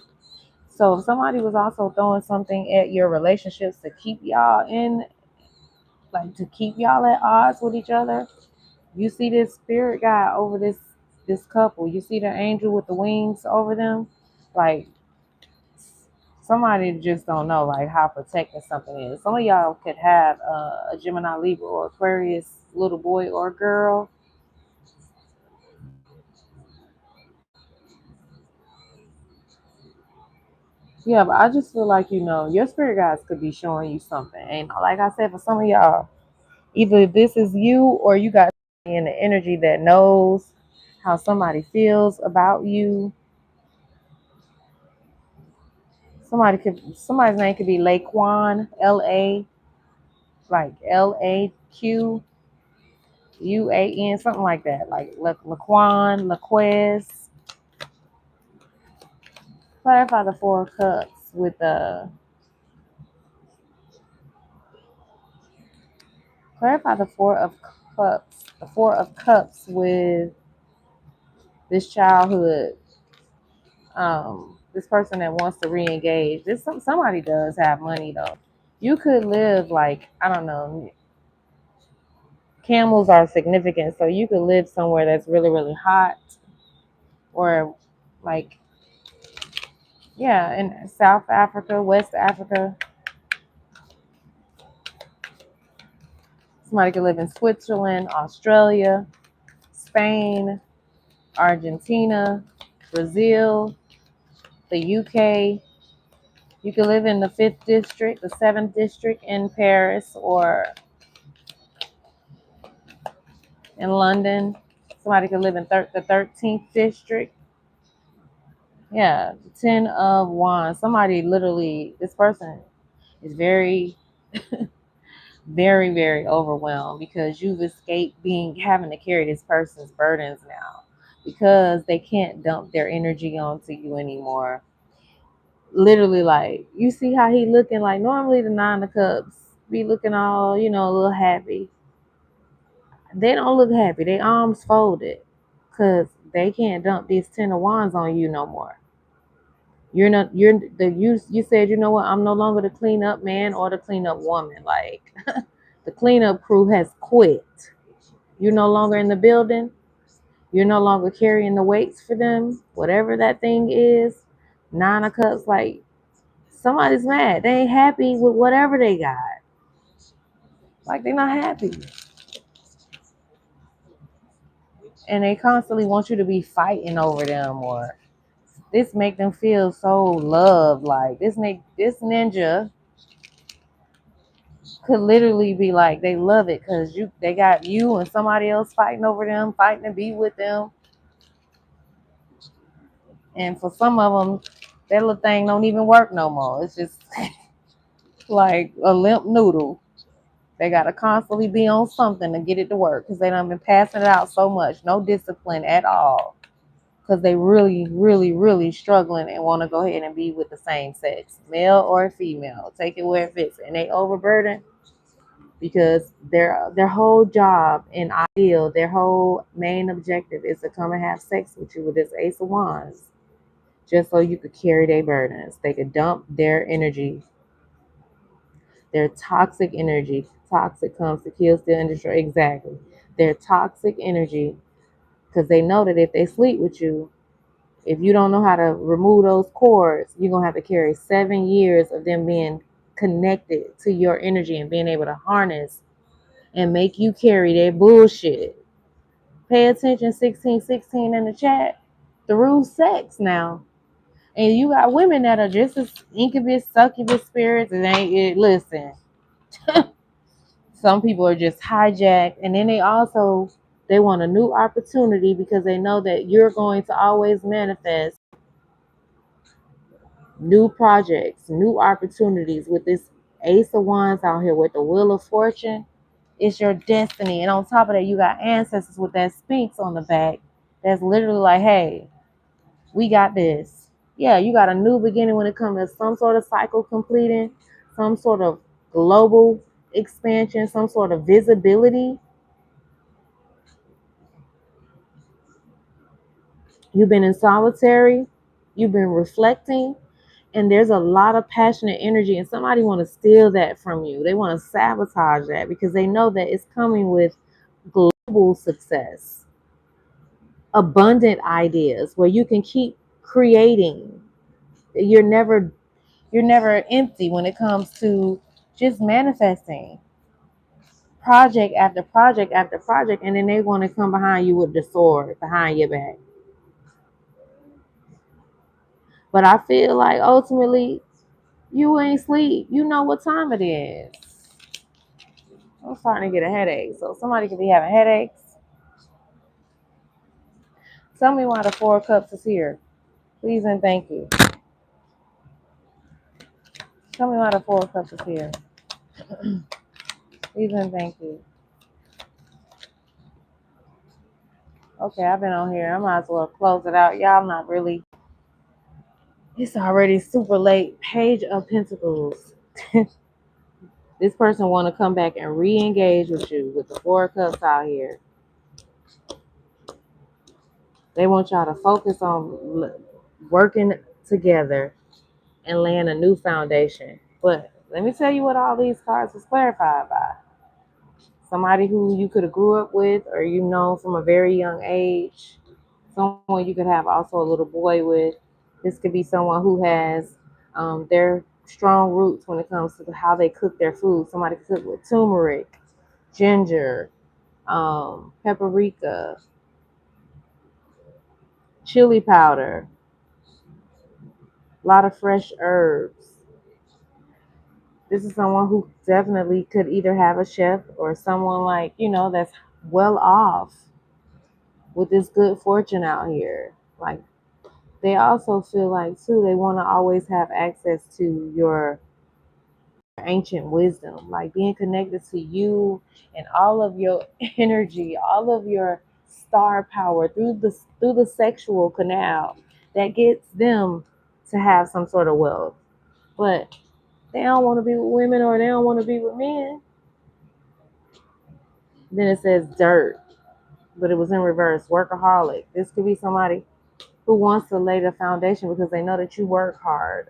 So if somebody was also throwing something at your relationships to keep y'all in, like to keep y'all at odds with each other, you see this spirit guy over this couple. You see the angel with the wings over them. Like, somebody just don't know like how protected something is. Some of y'all could have a Gemini, Libra, or Aquarius little boy or girl. Yeah, but I just feel like, your spirit guides could be showing you something. And like I said, for some of y'all, Either this is you or you got somebody in the energy that knows how somebody feels about you. Somebody's name could be Laquan, L-A, like Laquan, something like that. Like Laquan, Laquez. Clarify the Four of Cups with clarify the Four of Cups. The Four of Cups with this childhood, this person that wants to re-engage. Somebody does have money though. You could live like, I don't know, camels are significant, so you could live somewhere that's really, really hot, or like, yeah, in South Africa, West Africa. Somebody could live in Switzerland, Australia, Spain, Argentina, Brazil, the UK. You could live in the 5th district, the 7th district in Paris, or in London. Somebody could live in the 13th district. Yeah, 10 of Wands. Somebody literally, this person is very, very, very overwhelmed because you've escaped having to carry this person's burdens now because they can't dump their energy onto you anymore. Literally, like, you see how he looking, like normally the 9 of Cups be looking all, a little happy. They don't look happy. They arms folded because they can't dump these 10 of Wands on you no more. You're not. You said, you know what? I'm no longer the cleanup man or the cleanup woman. Like the cleanup crew has quit. You're no longer in the building. You're no longer carrying the weights for them. Whatever that thing is, 9 of Cups. Like somebody's mad. They ain't happy with whatever they got. Like they're not happy, and they constantly want you to be fighting over them, or this make them feel so loved. Like this ninja could literally be like they love it because they got you and somebody else fighting over them, fighting to be with them. And for some of them, that little thing don't even work no more. It's just like a limp noodle. They gotta constantly be on something to get it to work because they done been passing it out so much. No discipline at all. Because they really, really, really struggling and want to go ahead and be with the same sex, male or female. Take it where it fits. And they overburdened because their whole job and ideal, their whole main objective is to come and have sex with you with this Ace of Wands, just so you could carry their burdens. They could dump their energy, their toxic energy. Toxic comes to kill, steal, and destroy. Exactly. Their toxic energy, because they know that if they sleep with you, if you don't know how to remove those cords, you're going to have to carry 7 years of them being connected to your energy and being able to harness and make you carry their bullshit. Pay attention, 1616 in the chat. Through sex now. And you got women that are just as incubus, succubus spirits. Listen, some people are just hijacked. And then they want a new opportunity because they know that you're going to always manifest new projects, new opportunities with this Ace of Wands out here with the Wheel of Fortune. It's your destiny. And on top of that, you got ancestors with that Sphinx on the back that's literally like, hey, we got this. Yeah, you got a new beginning when it comes to some sort of cycle completing, some sort of global expansion, some sort of visibility. You've been in solitary, you've been reflecting, and there's a lot of passionate energy, and somebody want to steal that from you. They want to sabotage that because they know that it's coming with global success, abundant ideas where you can keep creating. You're never empty when it comes to just manifesting project after project after project, and then they want to come behind you with the sword behind your back. But I feel like ultimately you ain't sleep. You know what time it is. I'm starting to get a headache. So somebody could be having headaches. Tell me why the Four of Cups is here. Please and thank you. Tell me why the Four of Cups is here. Please and thank you. Okay, I've been on here. I might as well close it out. Y'all not really. It's already super late. Page of Pentacles. This person want to come back and re-engage with you with the Four of Cups out here. They want y'all to focus on working together and laying a new foundation. But let me tell you what all these cards was clarified by. Somebody who you could have grew up with or you know from a very young age. Someone you could have also a little boy with. This could be someone who has their strong roots when it comes to how they cook their food. Somebody could cook with turmeric, ginger, paprika, chili powder, a lot of fresh herbs. This is someone who definitely could either have a chef or someone like, that's well off with this good fortune out here. Like, they also feel like, too, they want to always have access to your ancient wisdom, like being connected to you and all of your energy, all of your star power through the sexual canal that gets them to have some sort of wealth. But they don't want to be with women or they don't want to be with men. Then it says dirt, but it was in reverse. Workaholic. This could be somebody who wants to lay the foundation because they know that you work hard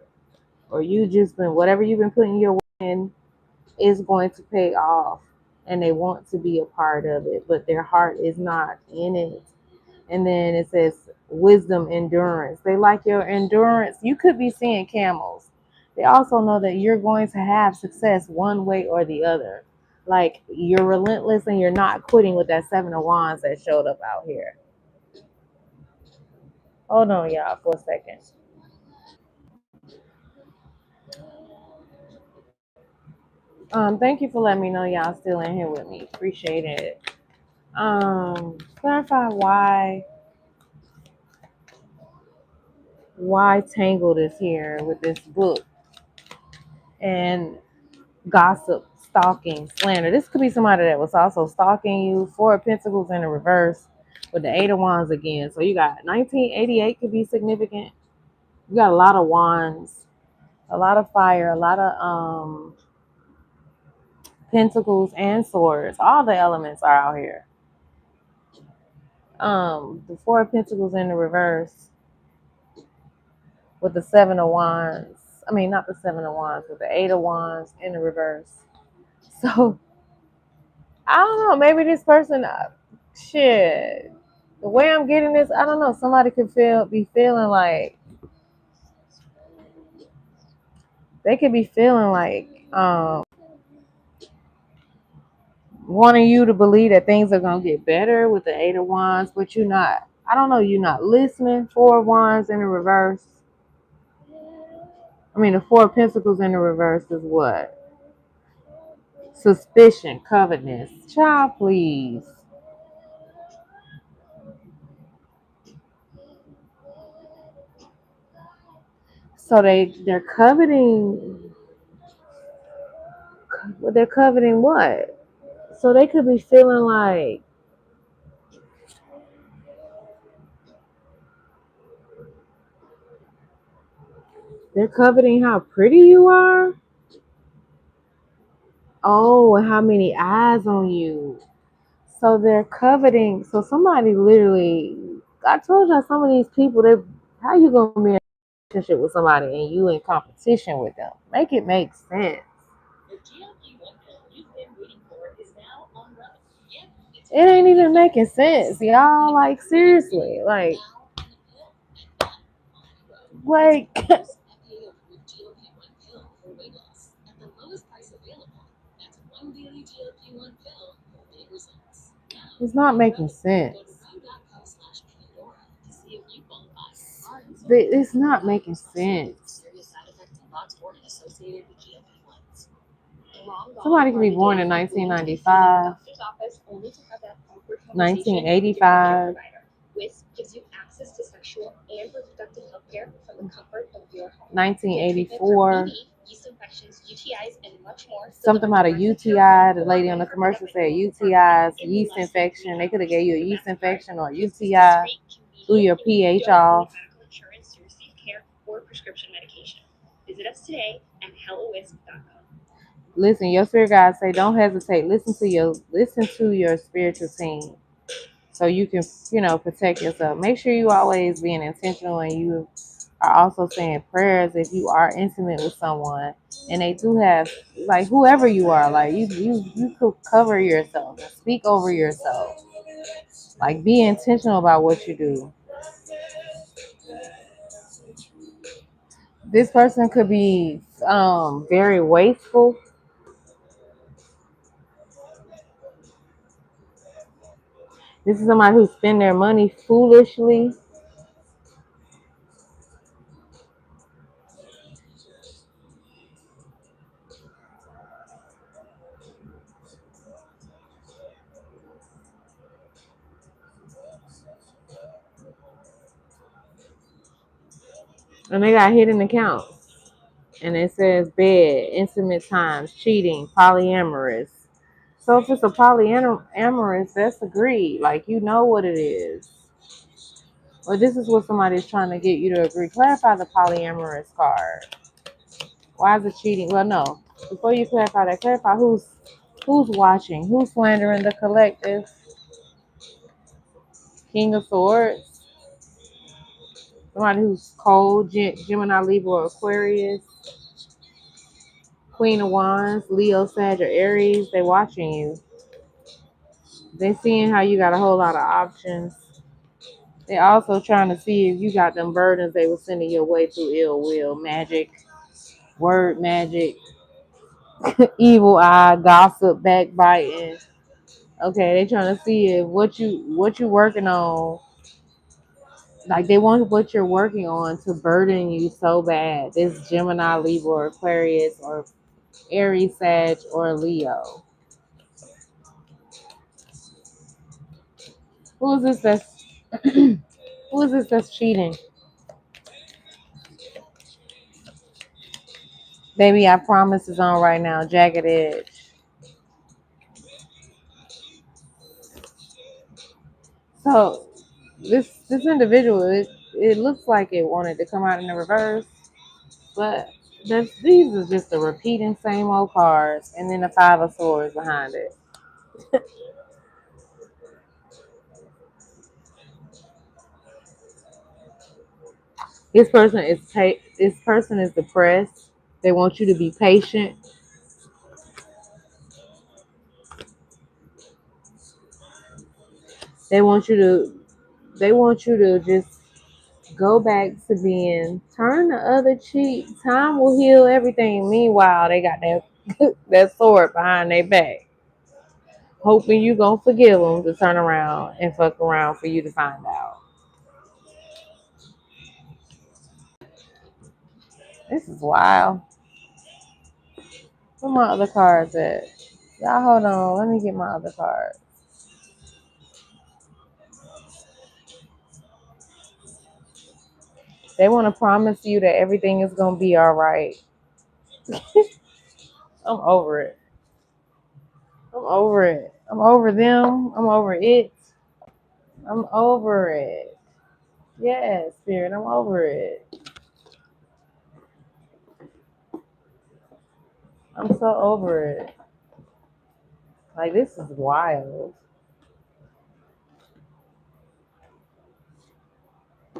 or you just been whatever you've been putting your work in is going to pay off and they want to be a part of it, but their heart is not in it. And then it says wisdom, endurance. They like your endurance. You could be seeing camels. They also know that you're going to have success one way or the other. Like you're relentless and you're not quitting with that Seven of Wands that showed up out here. Hold on, y'all, for a second. Thank you for letting me know y'all still in here with me. Appreciate it. Clarify why Tangled is here with this book and gossip, stalking, slander. This could be somebody that was also stalking you. Four of Pentacles in the reverse with the Eight of Wands again. So you got 1988 could be significant. You got a lot of wands, a lot of fire, a lot of pentacles and swords. All the elements are out here. The Four of Pentacles in the reverse with the Seven of Wands. I mean, not the Seven of Wands, but the Eight of Wands in the reverse. So, I don't know. Maybe this person, shit. The way I'm getting this, I don't know. Somebody could be feeling like they could be feeling like wanting you to believe that things are gonna get better with the Eight of Wands, but you're not. I don't know. You're not listening. Four of Wands in the reverse. I mean, the Four of Pentacles in the reverse is what? Suspicion, covetousness. Child, please. So they're coveting. Well, they're coveting what? So they could be feeling like they're coveting how pretty you are. Oh, and how many eyes on you. So they're coveting. So somebody literally, I told you some of these people, how you gonna be in a relationship with somebody and you in competition with them? Make it make sense. It ain't even making sense, y'all. Like seriously, like it's not making sense. It's not making sense. Somebody could be born in 1995, 1985. WISP gives you access to sexual and reproductive health care from the comfort of your home. 1984. Yeast infections, UTIs, and much more. Something about a UTI. The lady on the commercial said UTIs, yeast infection. They could have gave you a yeast infection or a UTI through your pH off. Medical insurance to receive care or prescription medication. Visit us today at hellowisp.com. Listen, your spirit guides say don't hesitate. Listen to your spiritual team, so you can protect yourself. Make sure you always being intentional, and you are also saying prayers if you are intimate with someone, and they do have like whoever you are, like you could cover yourself, speak over yourself, like be intentional about what you do. This person could be very wasteful. This is somebody who spend their money foolishly. And they got hidden accounts. And it says bed, intimate times, cheating, polyamorous. So if it's a polyamorous, that's agreed. Like you know what it is. Well, this is what somebody's trying to get you to agree. Clarify the polyamorous card. Why is it cheating? Well, no. Before you clarify that, clarify who's watching, who's slandering the collective. King of Swords. Somebody who's cold, Gemini, Libra, or Aquarius. Queen of Wands, Leo, Sag, or Aries. They watching you. They seeing how you got a whole lot of options. They also trying to see if you got them burdens they were sending your way through ill will, magic, word magic, evil eye, gossip, backbiting. Okay, they trying to see if what you working on. Like they want what you're working on to burden you so bad. This Gemini, Libra, or Aquarius, or Aries, Sag, or Leo. Who is this that's who is this that's cheating? Baby, I promise is on right now. Jagged Edge. So this individual, it looks like it wanted to come out in the reverse, but these are just the repeating same old cards, and then the Five of Swords behind it. This person is depressed. They want you to be patient. They want you to just go back to being turn the other cheek. Time will heal everything. Meanwhile, they got that that sword behind their back, hoping you gonna forgive them to turn around and fuck around for you to find out. This is wild. Where my other cards at? Y'all hold on. Let me get my other card. They want to promise you that everything is gonna be all right. I'm over it. I'm over it. I'm over them. I'm over it. I'm over it. Yes, Spirit, I'm over it. I'm so over it. Like, this is wild.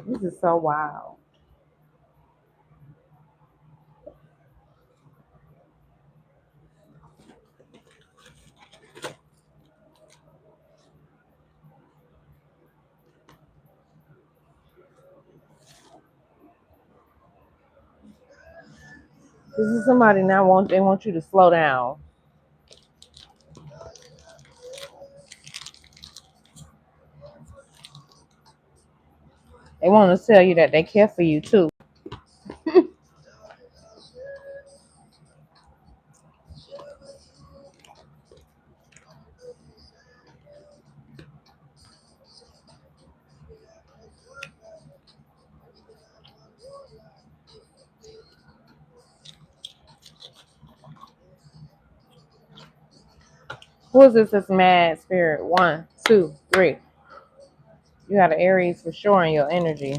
This is so wild. This is somebody they want you to slow down. They want to tell you that they care for you too. Who is this that's mad, Spirit? 1, 2, 3. You got an Aries for sure in your energy.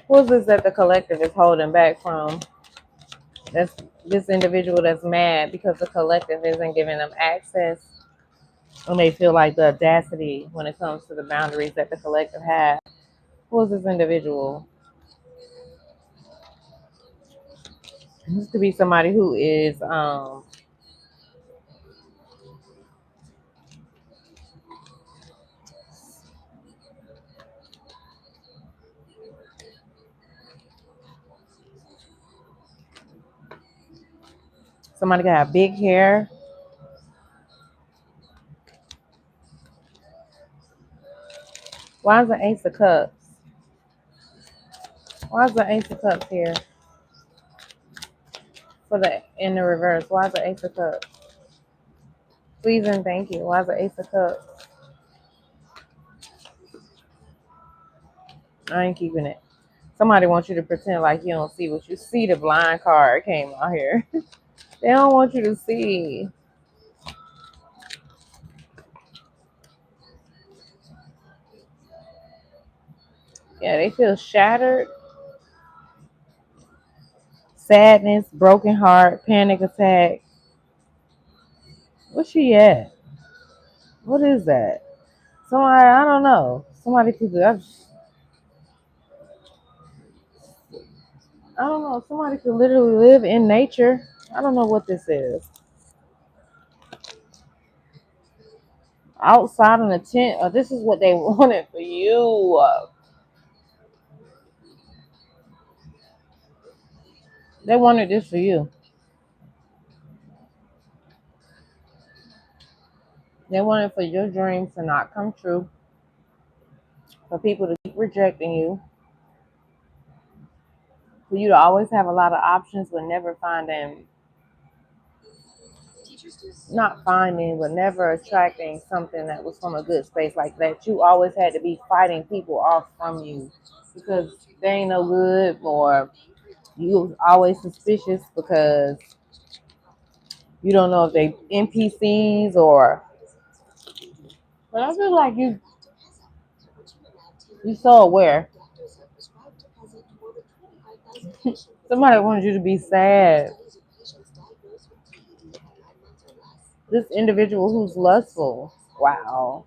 Who is this that the collective is holding back from? That's this individual that's mad because the collective isn't giving them access, and they feel like the audacity when it comes to the boundaries that the collective has. Who is this individual? This could be somebody who is somebody got big hair. Why is the Ace of Cups? Why is the Ace of Cups here? For the in the reverse. Why is the Ace of Cups? Please and thank you. Why is the Ace of Cups? I ain't keeping it. Somebody wants you to pretend like you don't see what you see. The blind card came out here. They don't want you to see. Yeah, they feel shattered. Sadness, broken heart, panic attack. Where's she at? What is that? Somebody, I don't know. Somebody could I don't know. Somebody could literally live in nature. I don't know what this is. Outside in a tent. Oh, this is what they wanted for you. They wanted this for you. They wanted for your dreams to not come true. For people to keep rejecting you. For you to always have a lot of options but never finding, not finding, but never attracting something that was from a good space like that. You always had to be fighting people off from you because they ain't no good, or you always suspicious because you don't know if they NPCs or. But I feel like you so aware. Somebody wanted you to be sad. This individual who's lustful. Wow.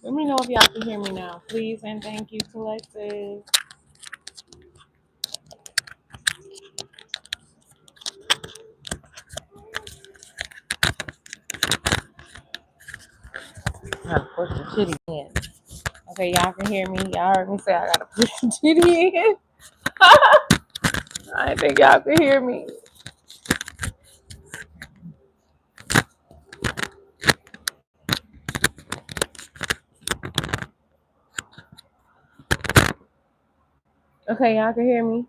Let me know if y'all can hear me now, please, and thank you, collective. I gotta push the titty in. Okay, y'all can hear me. Y'all heard me say I gotta push the titty in. I think y'all can hear me. Okay, y'all can hear me.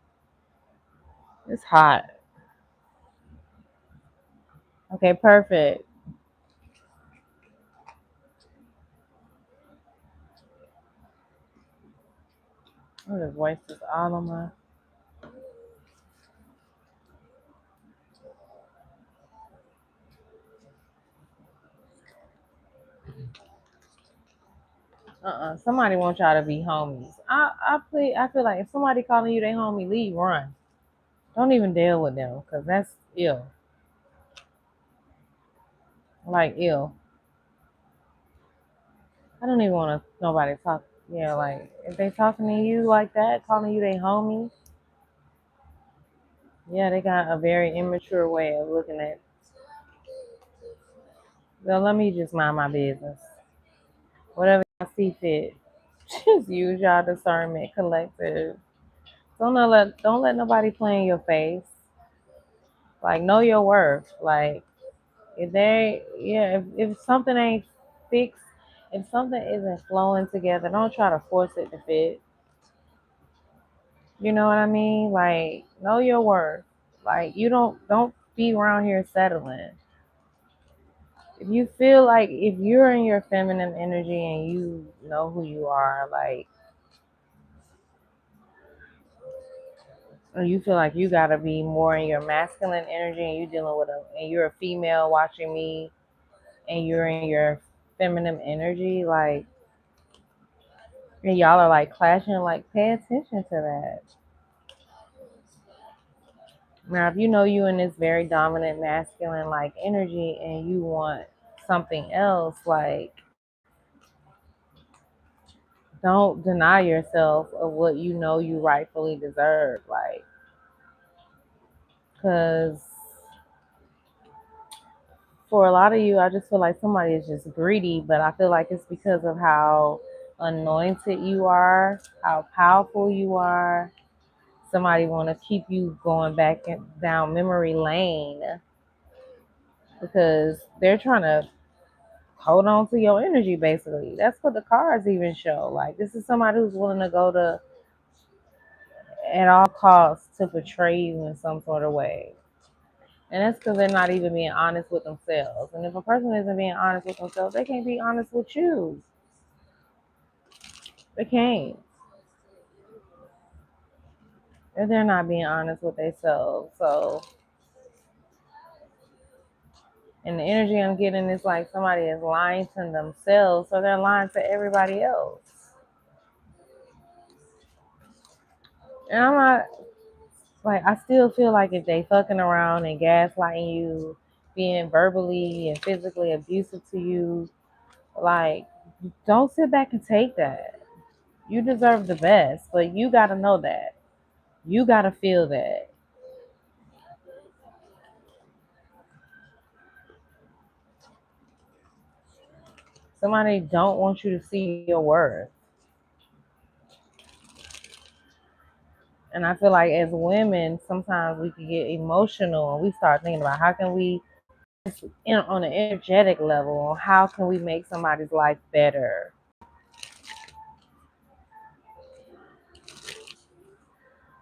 It's hot. Okay, perfect. Oh, the voice is all on my. Somebody wants y'all to be homies. I feel like if somebody calling you they homie, leave, run. Don't even deal with them, cause that's ill. Like ill. I don't even want to nobody talk. Yeah, like if they talking to you like that, calling you they homie, yeah, they got a very immature way of looking at. Well, let me just mind my business. Whatever I see fit. Just use y'all discernment, collective. Don't let nobody play in your face. Like know your worth. Like if something ain't fixed, if something isn't flowing together, don't try to force it to fit. You know what I mean? Like know your worth. Like you don't be around here settling. If you feel like if you're in your feminine energy and you know who you are, like or you feel like you gotta be more in your masculine energy and you dealing with and you're a female watching me and you're in your feminine energy, like and y'all are like clashing, like pay attention to that. Now if you know you in this very dominant masculine like energy and you want something else, like don't deny yourself of what you know you rightfully deserve, like because for a lot of you, I just feel like somebody is just greedy, but I feel like it's because of how anointed you are, how powerful you are. Somebody want to keep you going back and down memory lane because they're trying to hold on to your energy, basically. That's what the cards even show. Like, this is somebody who's willing to go to at all costs to betray you in some sort of way. And that's because they're not even being honest with themselves. And if a person isn't being honest with themselves, they can't be honest with you. They can't. If they're not being honest with themselves. So, and the energy I'm getting is like somebody is lying to themselves, so they're lying to everybody else. And I'm not, like, I still feel like if they fucking around and gaslighting you, being verbally and physically abusive to you, like, don't sit back and take that. You deserve the best, but you gotta know that. You gotta feel that. Somebody don't want you to see your worth. And I feel like as women, sometimes we can get emotional and we start thinking about how can we, on an energetic level, how can we make somebody's life better?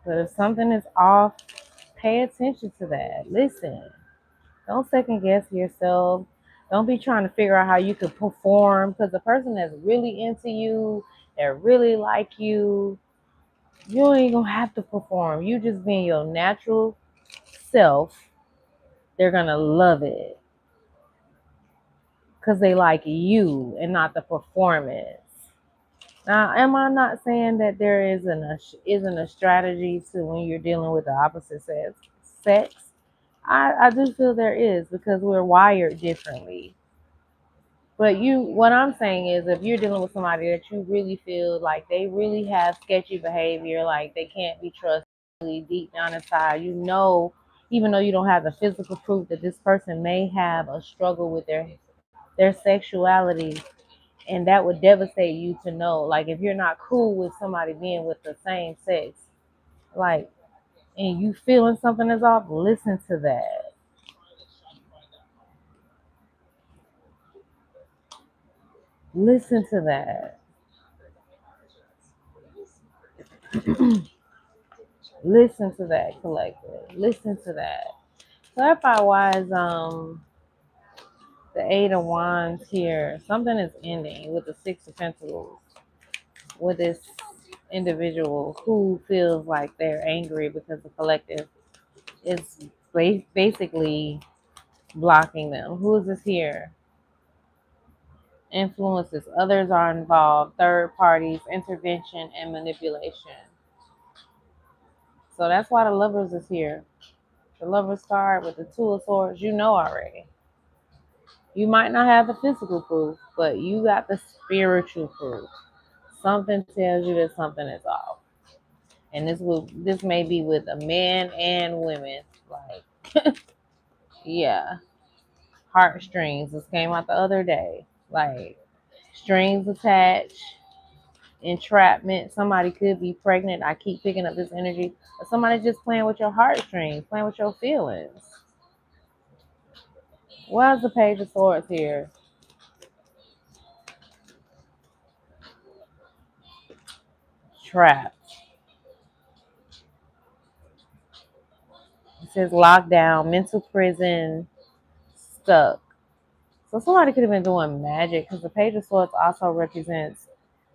But if something is off, pay attention to that. Listen. Don't second guess yourself. Don't be trying to figure out how you could perform because the person that's really into you, that really like you ain't gonna have to perform. You just being your natural self, they're gonna love it because they like you and not the performance. Now, am I not saying that there isn't a strategy to when you're dealing with the opposite sex? I do feel there is because we're wired differently. But what I'm saying is, if you're dealing with somebody that you really feel like they really have sketchy behavior, like they can't be trusted, really deep down inside, even though you don't have the physical proof, that this person may have a struggle with their sexuality, and that would devastate you to know. Like, if you're not cool with somebody being with the same sex, like, and you feeling something is off, listen to that. Listen to that. Listen to that, collective. Listen to that. Clarify wise, the Eight of Wands here. Something is ending with the Six of Pentacles with this individual who feels like they're angry because the collective is basically blocking them. Who is this here? Influences. Others are involved. Third parties, intervention, and manipulation. So that's why the Lovers is here. The Lovers card with the Two of Swords, you know already. You might not have the physical proof, but you got the spiritual proof. Something tells you that something is off. And this may be with a man and women. Like, yeah. Heartstrings. This came out the other day. Like, strings attached, entrapment. Somebody could be pregnant. I keep picking up this energy. Or somebody just playing with your heartstrings, playing with your feelings. Why is the Page of Swords here? Trapped. It says lockdown, mental prison, stuck. So somebody could have been doing magic, because the Page of Swords also represents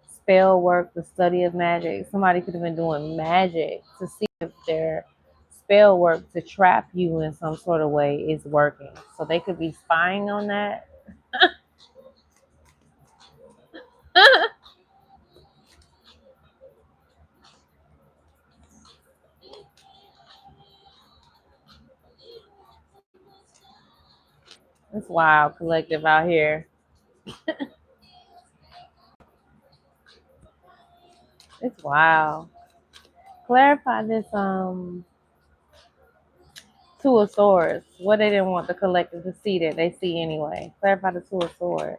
spell work, the study of magic. Somebody could have been doing magic to see if their spell work to trap you in some sort of way is working. So they could be spying on that. It's wild, collective out here. It's wild. Clarify this Two of Swords. What they didn't want the collective to see that they see anyway. Clarify the Two of Swords.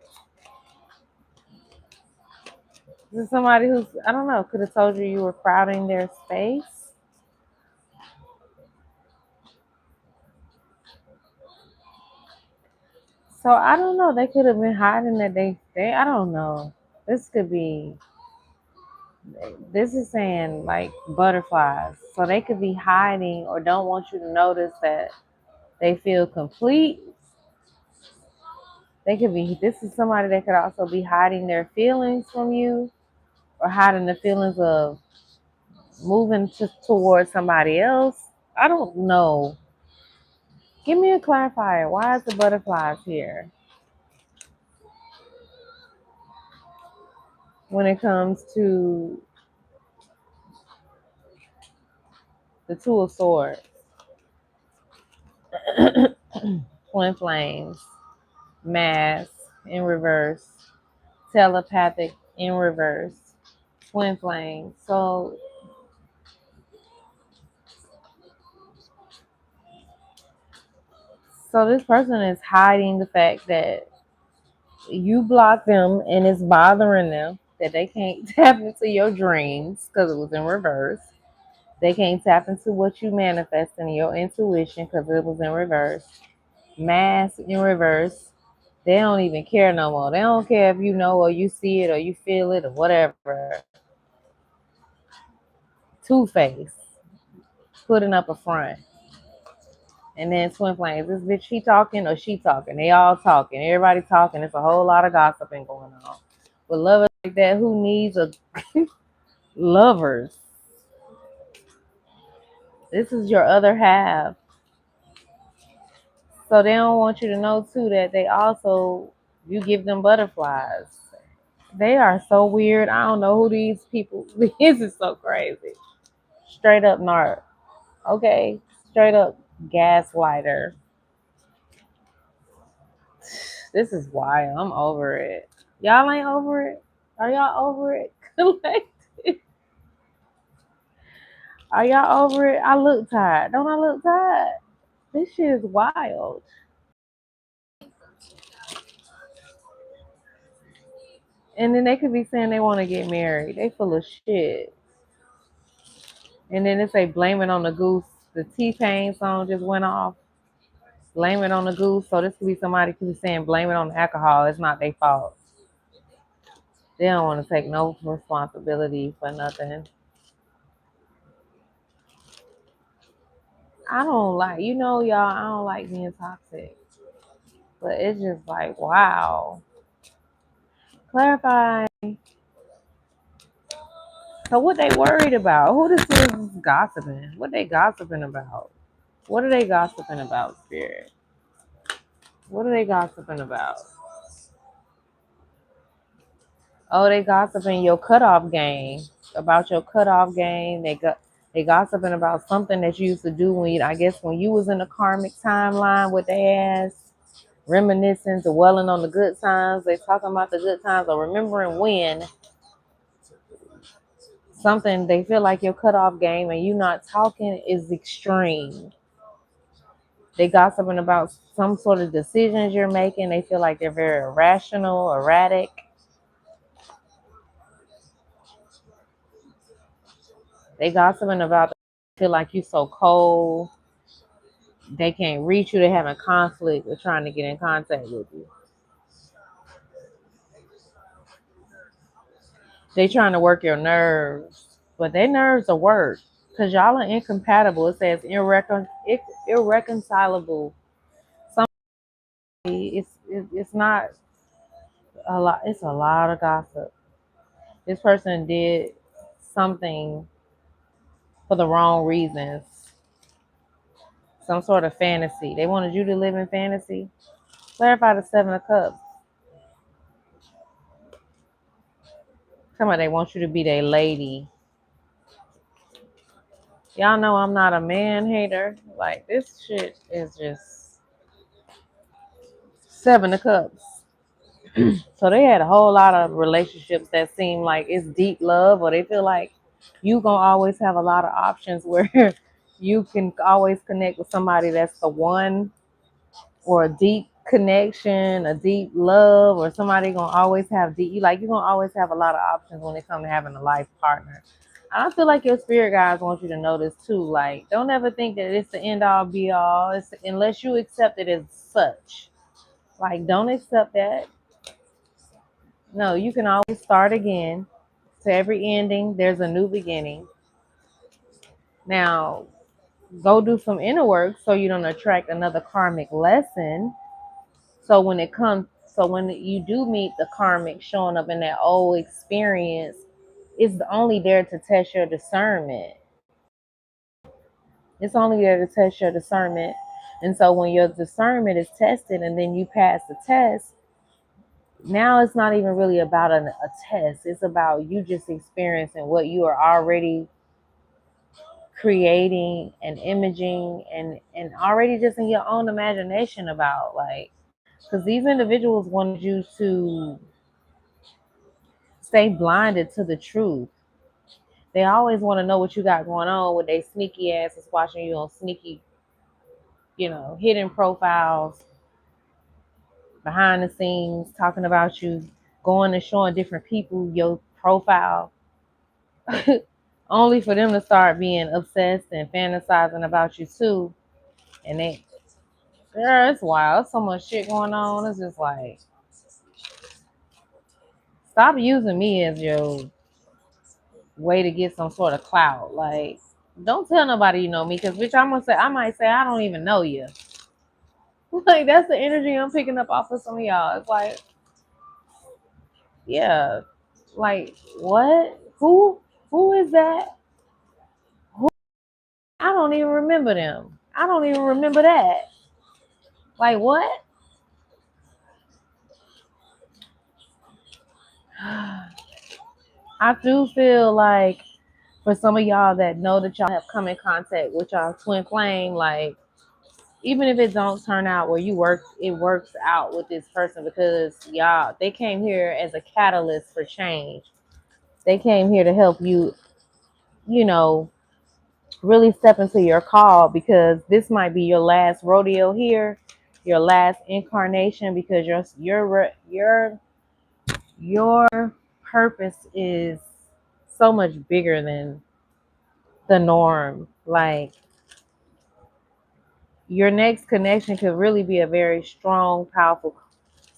This is somebody who's, I don't know, could have told you were crowding their space. So I don't know. They could have been hiding that I don't know. This could be, this is saying like butterflies. So they could be hiding or don't want you to notice that they feel complete. This is somebody that could also be hiding their feelings from you, or hiding the feelings of moving towards somebody else. I don't know. Give me a clarifier. Why is the butterflies here when it comes to the Two of Swords? Twin flames, mass in reverse, telepathic in reverse, twin flames. So this person is hiding the fact that you blocked them and it's bothering them, that they can't tap into your dreams because it was in reverse. They can't tap into what you manifest in your intuition because it was in reverse. Mass in reverse. They don't even care no more. They don't care if you know or you see it or you feel it or whatever. Two-Face. Putting up a front. And then twin flames. This bitch, she talking or she talking. They all talking. Everybody talking. It's a whole lot of gossiping going on. But lovers like that, who needs a lovers? This is your other half. So they don't want you to know too that they also, you give them butterflies. They are so weird. I don't know who these people. This is so crazy. Straight up narc. Okay, straight up gaslighter. This is wild. I'm over it. Y'all ain't over it? Are y'all over it? Are y'all over it? I look tired. Don't I look tired? This shit is wild. And then they could be saying they want to get married. They full of shit. And then they say blame it on the goose. The T-Pain song just went off. Blame it on the goose. So this could be somebody could be saying blame it on the alcohol. It's not their fault. They don't want to take no responsibility for nothing. I don't like, y'all, I don't like being toxic. But it's just like, wow. Clarify. So what they worried about? Who this is gossiping? What they gossiping about? What are they gossiping about, Spirit? What are they gossiping about? Oh, they gossiping your cutoff game. About your cutoff game. They gossiping about something that you used to do when you was in the karmic timeline with their ass. Reminiscing, dwelling on the good times. They talking about the good times or remembering when something they feel like your cutoff game and you not talking is extreme. They gossiping about some sort of decisions you're making. They feel like they're very irrational, erratic. They gossiping about feel like you so cold. They can't reach you. They're having conflict with trying to get in contact with you. They trying to work your nerves, but their nerves are work because y'all are incompatible. It says irreconcilable. It's not a lot. It's a lot of gossip. This person did something for the wrong reasons. Some sort of fantasy. They wanted you to live in fantasy. Clarify the 7 of Cups. Come on, they want you to be their lady. Y'all know I'm not a man hater. Like, this shit is just 7 of Cups. So they had a whole lot of relationships that seem like it's deep love, or they feel like you gonna always have a lot of options where you can always connect with somebody that's the one, or a deep connection, a deep love, or somebody gonna always have you're gonna always have a lot of options when it comes to having a life partner. I feel like your spirit guides want you to know this too. Like, don't ever think that it's the end all be all. Unless you accept it as such. Like, don't accept that. No, you can always start again. To every ending, there's a new beginning. Now, go do some inner work so you don't attract another karmic lesson. So when you do meet the karmic showing up in that old experience, it's only there to test your discernment. It's only there to test your discernment. And so when your discernment is tested and then you pass the test, now it's not even really about a test. It's about you just experiencing what you are already creating and imaging and already just in your own imagination about, like, because these individuals wanted you to stay blinded to the truth. They always want to know what you got going on with their sneaky asses watching you on sneaky, hidden profiles, behind the scenes, talking about you, going and showing different people your profile, only for them to start being obsessed and fantasizing about you too. And girl, it's wild. There's so much shit going on. It's just like, stop using me as your way to get some sort of clout. Like, don't tell nobody you know me, because bitch, I might say I don't even know you. Like, that's the energy I'm picking up off of some of y'all. It's like, yeah, like, what? Who is that? Who? I don't even remember them. I don't even remember that. Like, what? I do feel like for some of y'all that know that y'all have come in contact with y'all twin flame, like, even if it don't turn out where it works out with this person, because y'all, they came here as a catalyst for change. They came here to help you, you know, really step into your call, because this might be your last rodeo here, your last incarnation, because your purpose is so much bigger than the norm. Like, your next connection could really be a very strong, powerful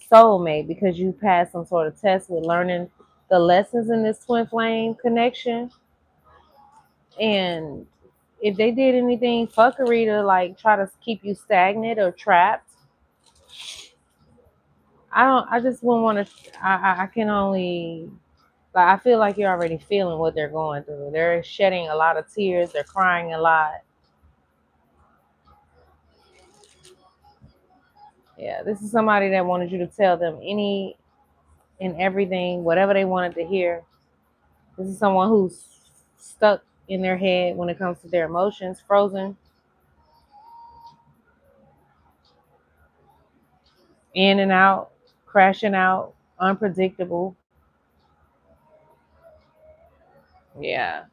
soulmate, because you passed some sort of test with learning the lessons in this twin flame connection. And if they did anything fuckery to like try to keep you stagnant or trapped, I just wouldn't want to. I can only, like, I feel like you're already feeling what they're going through. They're shedding a lot of tears. They're crying a lot. Yeah, this is somebody that wanted you to tell them any and everything, whatever they wanted to hear. This is someone who's stuck in their head when it comes to their emotions, frozen, in and out, crashing out, unpredictable. Yeah,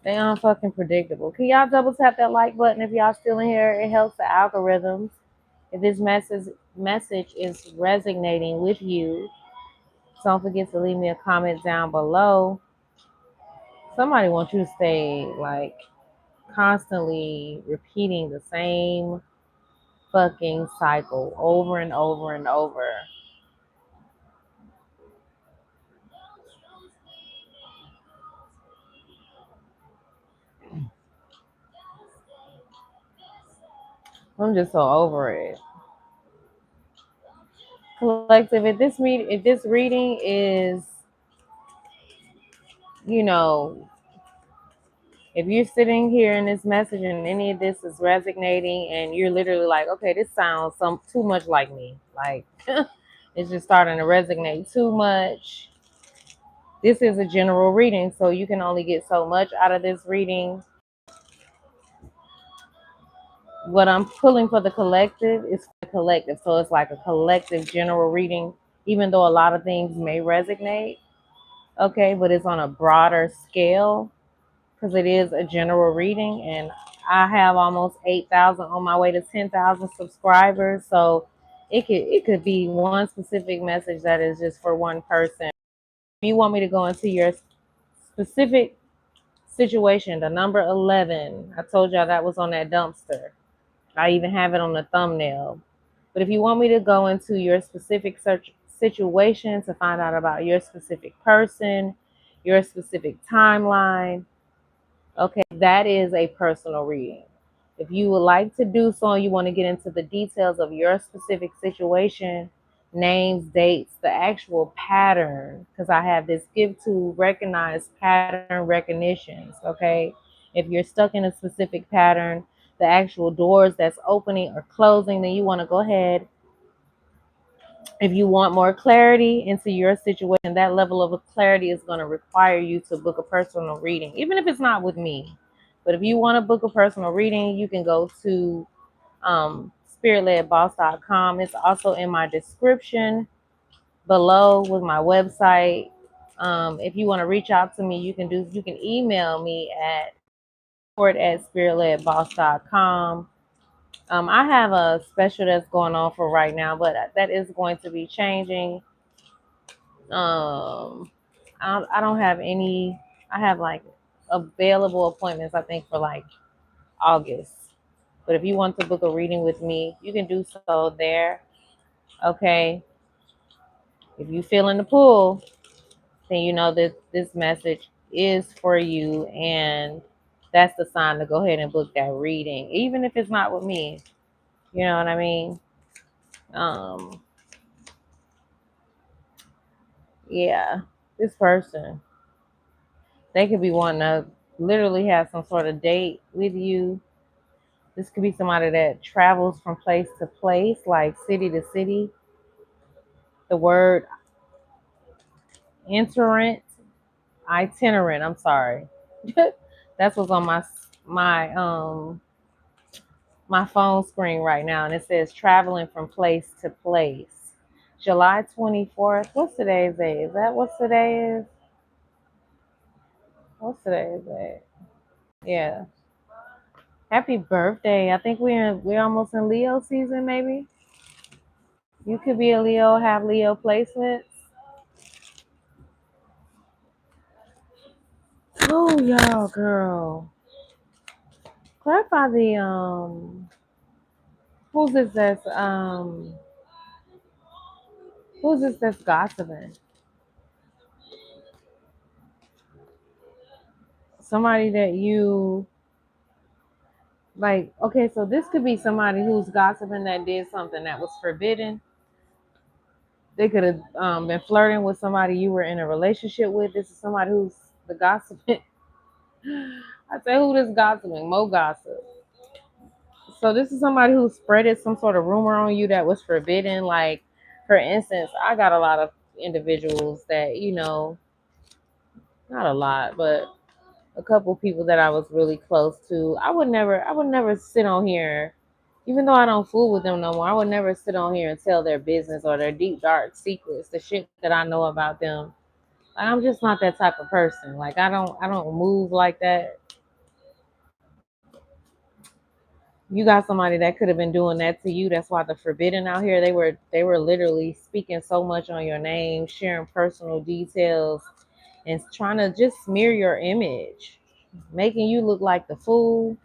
they unfucking predictable. Can y'all double tap that like button if y'all still in here? It helps the algorithms. If this message is resonating with you, don't forget to leave me a comment down below. Somebody wants you to stay like constantly repeating the same fucking cycle over and over and over. I'm just so over it. Collective, if this reading is, you know, if you're sitting here in this message and any of this is resonating and you're literally like, okay, this sounds too much like me. Like it's just starting to resonate too much. This is a general reading, so you can only get so much out of this reading. What I'm pulling for the collective is for the collective. So it's like a collective general reading, even though a lot of things may resonate. Okay, but it's on a broader scale because it is a general reading, and I have almost 8,000 on my way to 10,000 subscribers. So it could be one specific message that is just for one person. If you want me to go into your specific situation, the number 11, I told y'all that was on that dumpster. I even have it on the thumbnail. But if you want me to go into your specific search situation to find out about your specific person, your specific timeline, okay, that is a personal reading. If you would like to do so and you want to get into the details of your specific situation, names, dates, the actual pattern, because I have this gift to recognize pattern recognitions, okay? If you're stuck in a specific pattern, the actual doors that's opening or closing, then you want to go ahead. If you want more clarity into your situation, that level of clarity is going to require you to book a personal reading, even if it's not with me. But if you want to book a personal reading, you can go to spiritledboss.com. It's also in my description below with my website. If you want to reach out to me, you can email me at support@spiritledboss.com. I have a special that's going on for right now, but that is going to be changing. I don't have any. I have like available appointments, I think, for like August. But if you want to book a reading with me, you can do so there. Okay. If you feel in the pool, then you know that this message is for you, and that's the sign to go ahead and book that reading, even if it's not with me. You know what I mean? Um, yeah, this person, they could be wanting to literally have some sort of date with you. This could be somebody that travels from place to place, like city to city. The word itinerant. I'm sorry. That's what's on my my phone screen right now, and it says traveling from place to place. July 24th. What's today's day? Is that what today is? What's today's day? Yeah. Happy birthday. I think we're almost in Leo season, maybe. You could be a Leo, have Leo placements. Oh y'all, girl. Clarify the who's this that's gossiping? Somebody that you like, okay, so this could be somebody who's gossiping that did something that was forbidden. They could have been flirting with somebody you were in a relationship with. This is somebody who's the gossiping. I say who this gossiping? Mo gossip. So this is somebody who spreaded some sort of rumor on you that was forbidden. Like, for instance, I got a lot of individuals that, not a lot, but a couple people that I was really close to. I would never sit on here, even though I don't fool with them no more. I would never sit on here and tell their business or their deep dark secrets, the shit that I know about them. Like, I'm just not that type of person. Like, I don't move like that. You got somebody that could have been doing that to you. That's why the forbidden out here, they were literally speaking so much on your name, sharing personal details, and trying to just smear your image, making you look like the fool.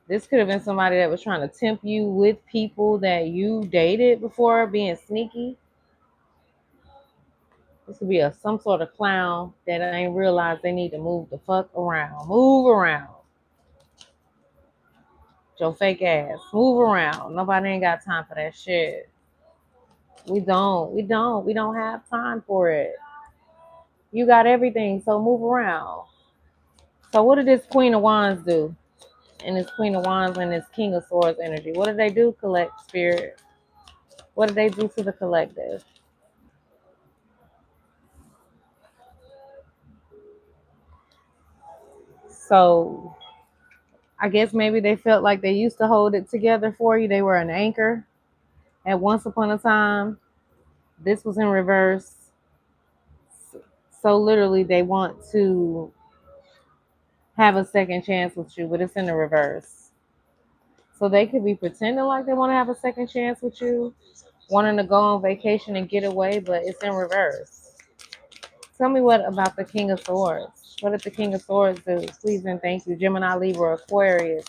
This could have been somebody that was trying to tempt you with people that you dated before, being sneaky. This could be some sort of clown that ain't realized they need to move the fuck around. Move around. Your fake ass. Move around. Nobody ain't got time for that shit. We don't. We don't have time for it. You got everything, so move around. So what did this Queen of Wands do? And this Queen of Wands and this King of Swords energy. What did they do, collect spirit? What did they do to the collective? So I guess maybe they felt like they used to hold it together for you. They were an anchor at once upon a time. This was in reverse. So literally they want to have a second chance with you, but it's in the reverse. So they could be pretending like they want to have a second chance with you, wanting to go on vacation and get away, but it's in reverse. Tell me what about the King of Swords? What did the King of Swords do? Please and thank you. Gemini, Libra, Aquarius.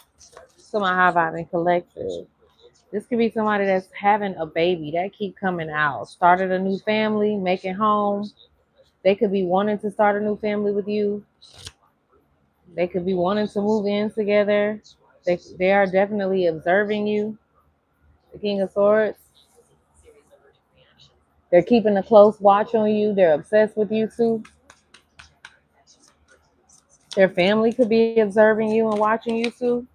To my high vibe and collective. This could be somebody that's having a baby that keep coming out. Started a new family, making home. They could be wanting to start a new family with you. They could be wanting to move in together. They are definitely observing you. The King of Swords. They're keeping a close watch on you. They're obsessed with you too. Their family could be observing you and watching you too.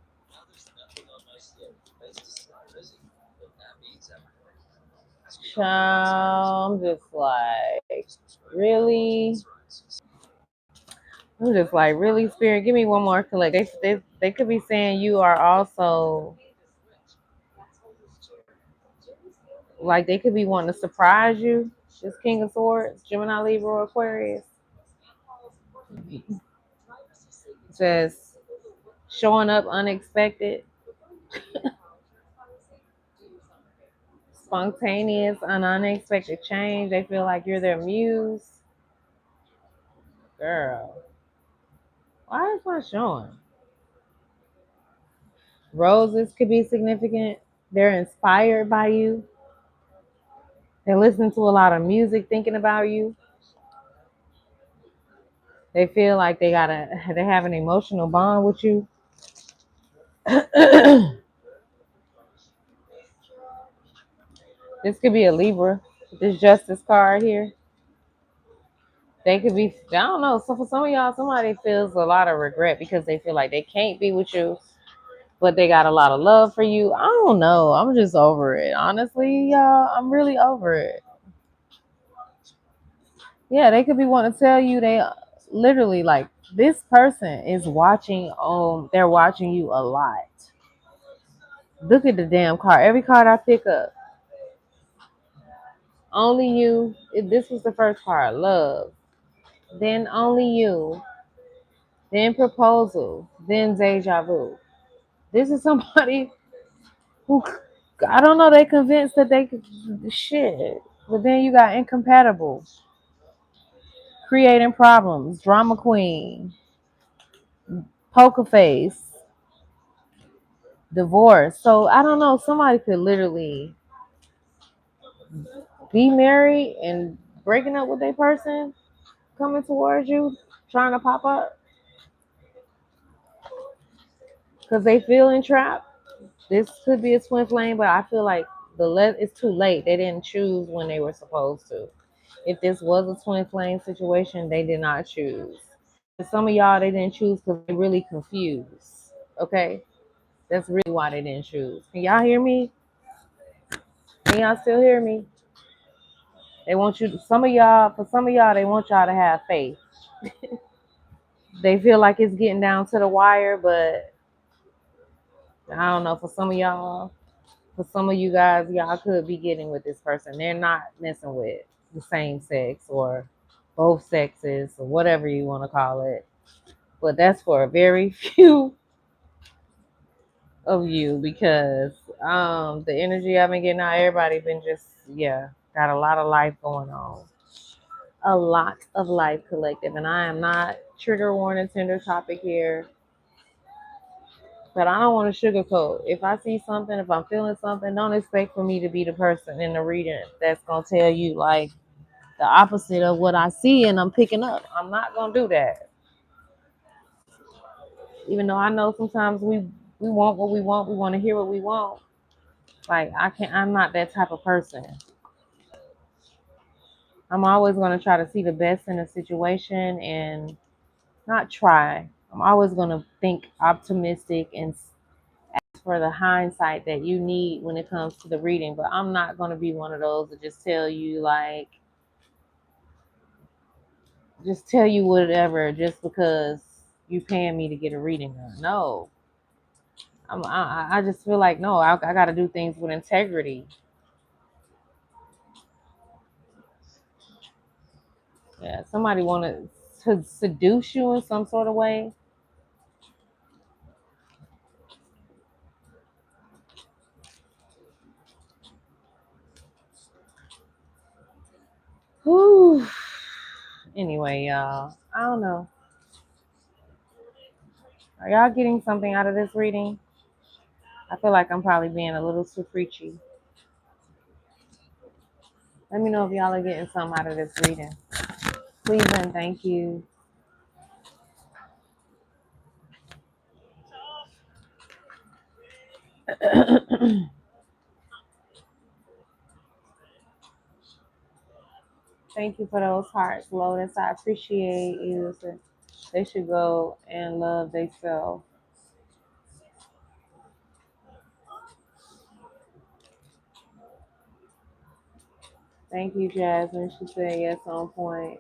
Child, I'm just like, really? I'm just like, really, Spirit? Give me one more collect. They could be saying you are also, like, they could be wanting to surprise you. This King of Swords, Gemini, Libra, Aquarius. Just showing up unexpected, spontaneous, and unexpected change. They feel like you're their muse. Girl, why is not showing? Roses could be significant. They're inspired by you. They're listening to a lot of music, thinking about you. They feel like they have an emotional bond with you. This could be a Libra. This Justice card here. They could be, I don't know. So for some of y'all, somebody feels a lot of regret because they feel like they can't be with you, but they got a lot of love for you. I don't know. I'm just over it. Honestly, y'all, I'm really over it. Yeah, they could be wanting to tell you literally like this person is watching. They're watching you a lot. Look at the damn card. Every card I pick up, only you. This was the first card, love. Then only you. Then proposal. Then deja vu. This is somebody who, I don't know, they convinced that they could shit. But then you got incompatible, creating problems, drama queen, poker face, divorce. So I don't know, somebody could literally be married and breaking up with a person coming towards you, trying to pop up because they feel entrapped. This could be a twin flame, but I feel like it's too late. They didn't choose when they were supposed to. If this was a twin flame situation, they did not choose. And some of y'all, they didn't choose because they're really confused. Okay? That's really why they didn't choose. Can y'all hear me? Can y'all still hear me? They want you, for some of y'all, they want y'all to have faith. They feel like it's getting down to the wire, but I don't know, for some of you guys, y'all could be getting with this person. They're not messing with the same sex or both sexes or whatever you want to call it. But that's for a very few of you because the energy I've been getting out, everybody been just, got a lot of life going on. A lot of life collective. And I am not trigger warning tender topic here. But I don't want to sugarcoat. If I see something, if I'm feeling something, don't expect for me to be the person in the reading that's going to tell you like the opposite of what I see and I'm picking up. I'm not going to do that. Even though I know sometimes we want what we want. We want to hear what we want. Like I'm not that type of person. I'm always going to try to see the best in a situation and not try. I'm always going to think optimistic and for the hindsight that you need when it comes to the reading, but I'm not going to be one of those that just tell you whatever just because you paying me to get a reading done. No, I just feel like no, I got to do things with integrity. Yeah, somebody wanted to seduce you in some sort of way. Whew. Anyway, y'all, I don't know. Are y'all getting something out of this reading? I feel like I'm probably being a little too preachy. Let me know if y'all are getting something out of this reading. Please and thank you. Thank you for those hearts, Lotus. I appreciate you. They should go and love themselves. Thank you, Jasmine. She said yes on point.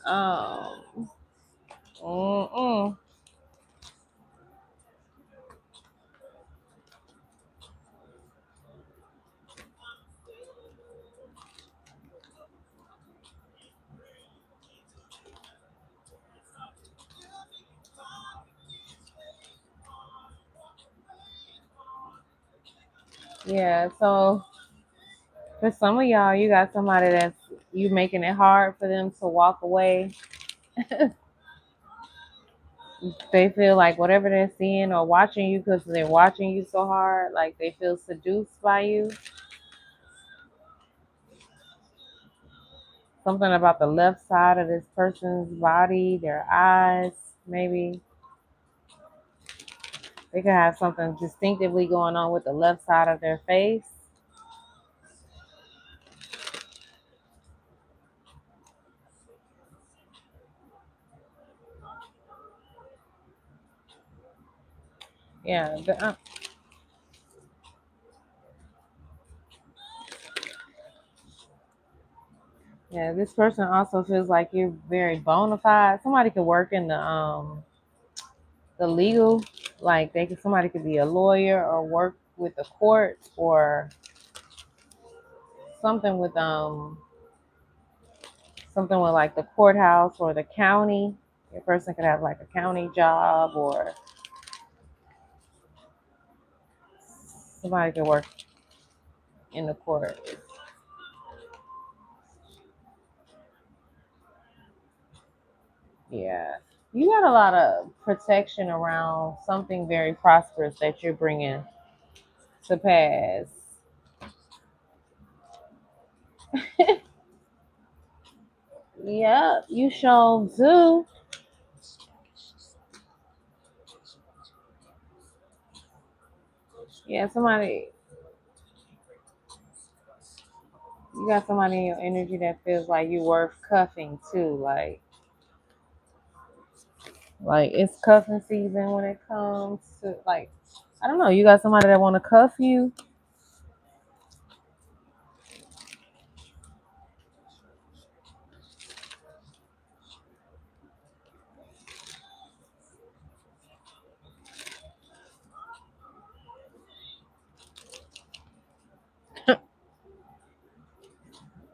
Oh. Mm-mm. Yeah, so for some of y'all, you got somebody that's you making it hard for them to walk away. They feel like whatever they're seeing or watching you because they're watching you so hard, like they feel seduced by you. Something about the left side of this person's body, their eyes, maybe. They could have something distinctively going on with the left side of their face. Yeah, yeah. This person also feels like you're very bona fide. Somebody could work in the legal, like somebody could be a lawyer or work with the court or something with something with like the courthouse or the county. A person could have like a county job or somebody could work in the court. Yeah. You got a lot of protection around something very prosperous that you're bringing to pass. Yeah, you sure do. Yeah, you got somebody in your energy that feels like you're worth cuffing too. Like it's cuffing season when it comes to like, I don't know, you got somebody that want to cuff you.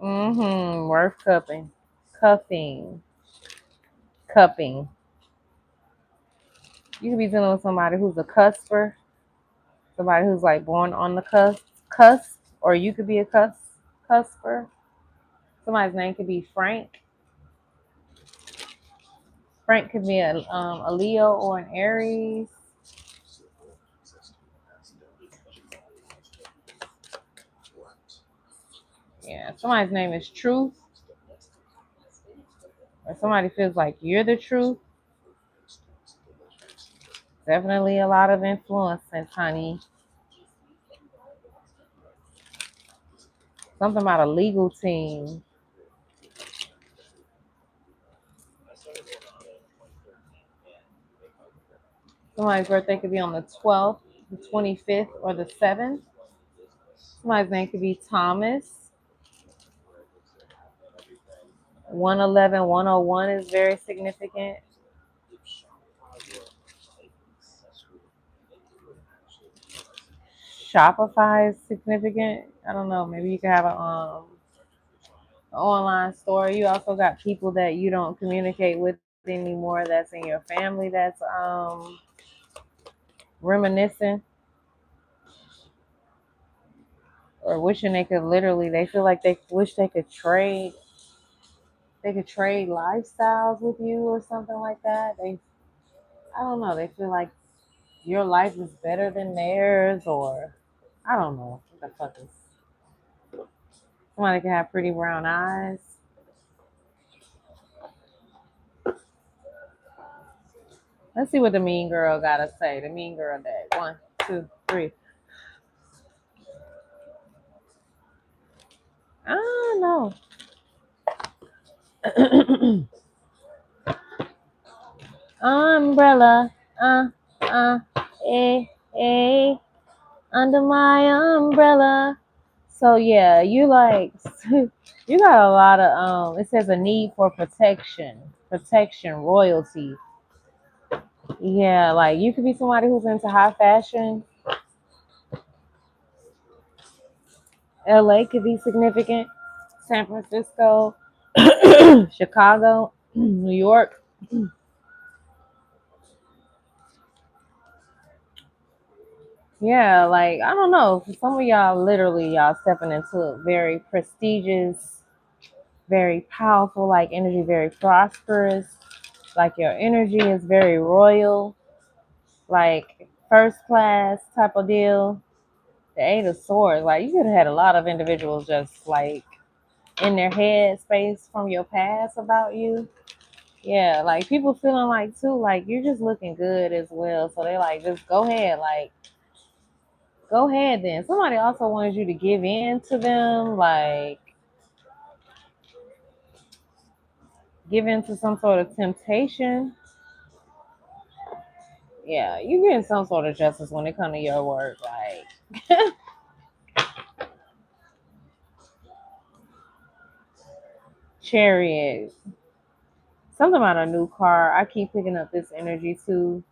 Worth cuffing. Cuffing. Cupping. You could be dealing with somebody who's a cusper, somebody who's like born on the cusp, or you could be a cusper. Somebody's name could be Frank. Frank could be a Leo or an Aries. Yeah, somebody's name is Truth, or somebody feels like you're the truth. Definitely a lot of influence, honey. Something about a legal team. Somebody's birthday could be on the 12th, the 25th, or the 7th. Somebody's name could be Thomas. 111, 101 is very significant. Shopify is significant. I don't know. Maybe you could have an online store. You also got people that you don't communicate with anymore. That's in your family. That's reminiscing or wishing they could literally. They feel like they wish they could trade. They could trade lifestyles with you or something like that. I don't know. They feel like your life is better than theirs, or I don't know what the fuck is. Somebody can have pretty brown eyes. Let's see what the mean girl gotta say. The mean girl deck. 1, 2, 3. I don't know. Umbrella. Uh, eh. Under my umbrella. So yeah, you like you got a lot of it says a need for protection, royalty. Yeah, like you could be somebody who's into high fashion. LA could be significant. San Francisco, Chicago, New York. Yeah, like I don't know. For some of y'all, literally, y'all stepping into a very prestigious, very powerful, like energy, very prosperous. Like your energy is very royal, like first class type of deal. The Eight of Swords, like you could have had a lot of individuals just like in their head space from your past about you. Yeah, like people feeling like too, like you're just looking good as well. So they like just go ahead, like go ahead then. Somebody also wanted you to give in to them, like give in to some sort of temptation. Yeah, you getting some sort of justice when it comes to your work. Like, Chariot. Something about a new car. I keep picking up this energy too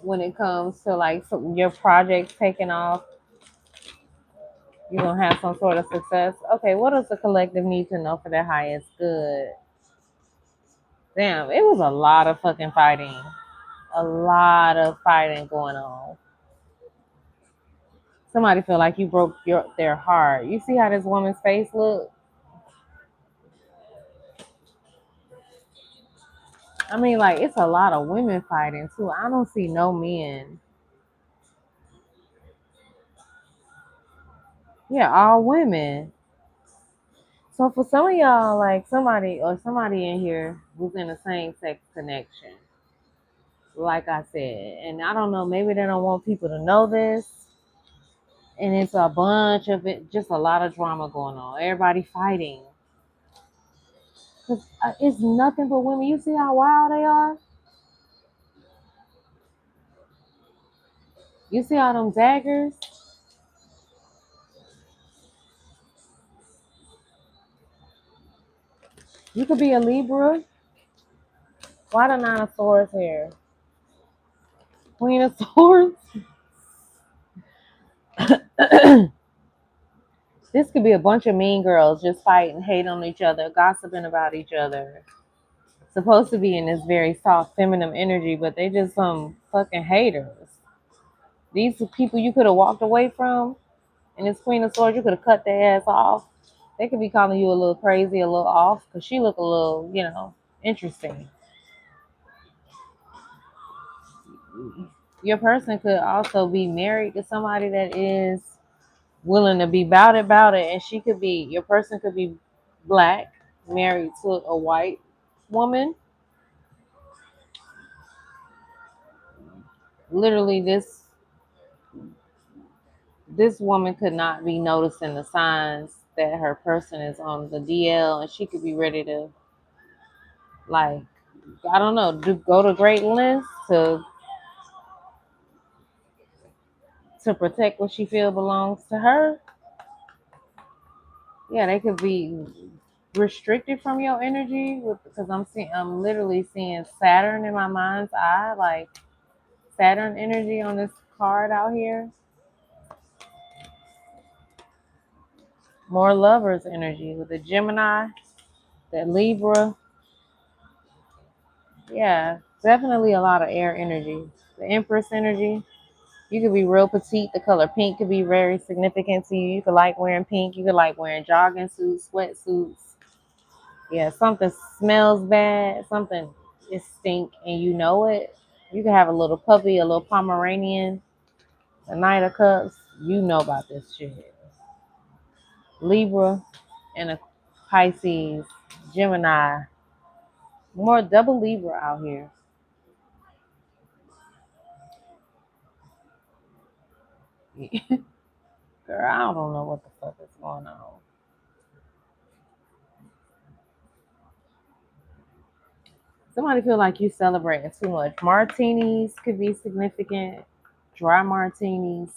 when it comes to like your projects taking off. You're gonna have some sort of success. Okay, what does the collective need to know for their highest good? Damn, it was a lot of fucking fighting. A lot of fighting going on. Somebody feel like you broke their heart. You see how this woman's face look? I mean, like, it's a lot of women fighting too. I don't see no men. Yeah, all women. So for some of y'all, like somebody in here who's in a same sex connection, like I said, and I don't know, maybe they don't want people to know this, and it's a bunch of it, just a lot of drama going on. Everybody fighting, cause it's nothing but women. You see how wild they are. You see all them daggers. You could be a Libra. Why the Nine of Swords here? Queen of Swords. This could be a bunch of mean girls just fighting, hate on each other, gossiping about each other. Supposed to be in this very soft, feminine energy, but they just some fucking haters. These are people you could have walked away from, and this Queen of Swords, you could have cut their ass off. They could be calling you a little crazy, a little off, because she look a little, interesting. Your person could also be married to somebody that is willing to be about it, and your person could be black, married to a white woman. Literally, this woman could not be noticing the signs that her person is on the DL, and she could be ready to, like, I don't know, go to great lengths to protect what she feel belongs to her. Yeah, they could be restricted from your energy because I'm literally seeing Saturn in my mind's eye, like Saturn energy on this card out here. More lovers energy with the Gemini, that Libra. Yeah, definitely a lot of air energy. The Empress energy. You could be real petite. The color pink could be very significant to you. You could like wearing pink. You could like wearing jogging suits, sweatsuits. Yeah, something smells bad. Something is stink and you know it. You could have a little puppy, a little Pomeranian, a Knight of Cups. You know about this shit. Libra and a Pisces, Gemini. More double Libra out here. Girl, I don't know what the fuck is going on. Somebody feel like you celebrating too much. Martinis could be significant. Dry martinis,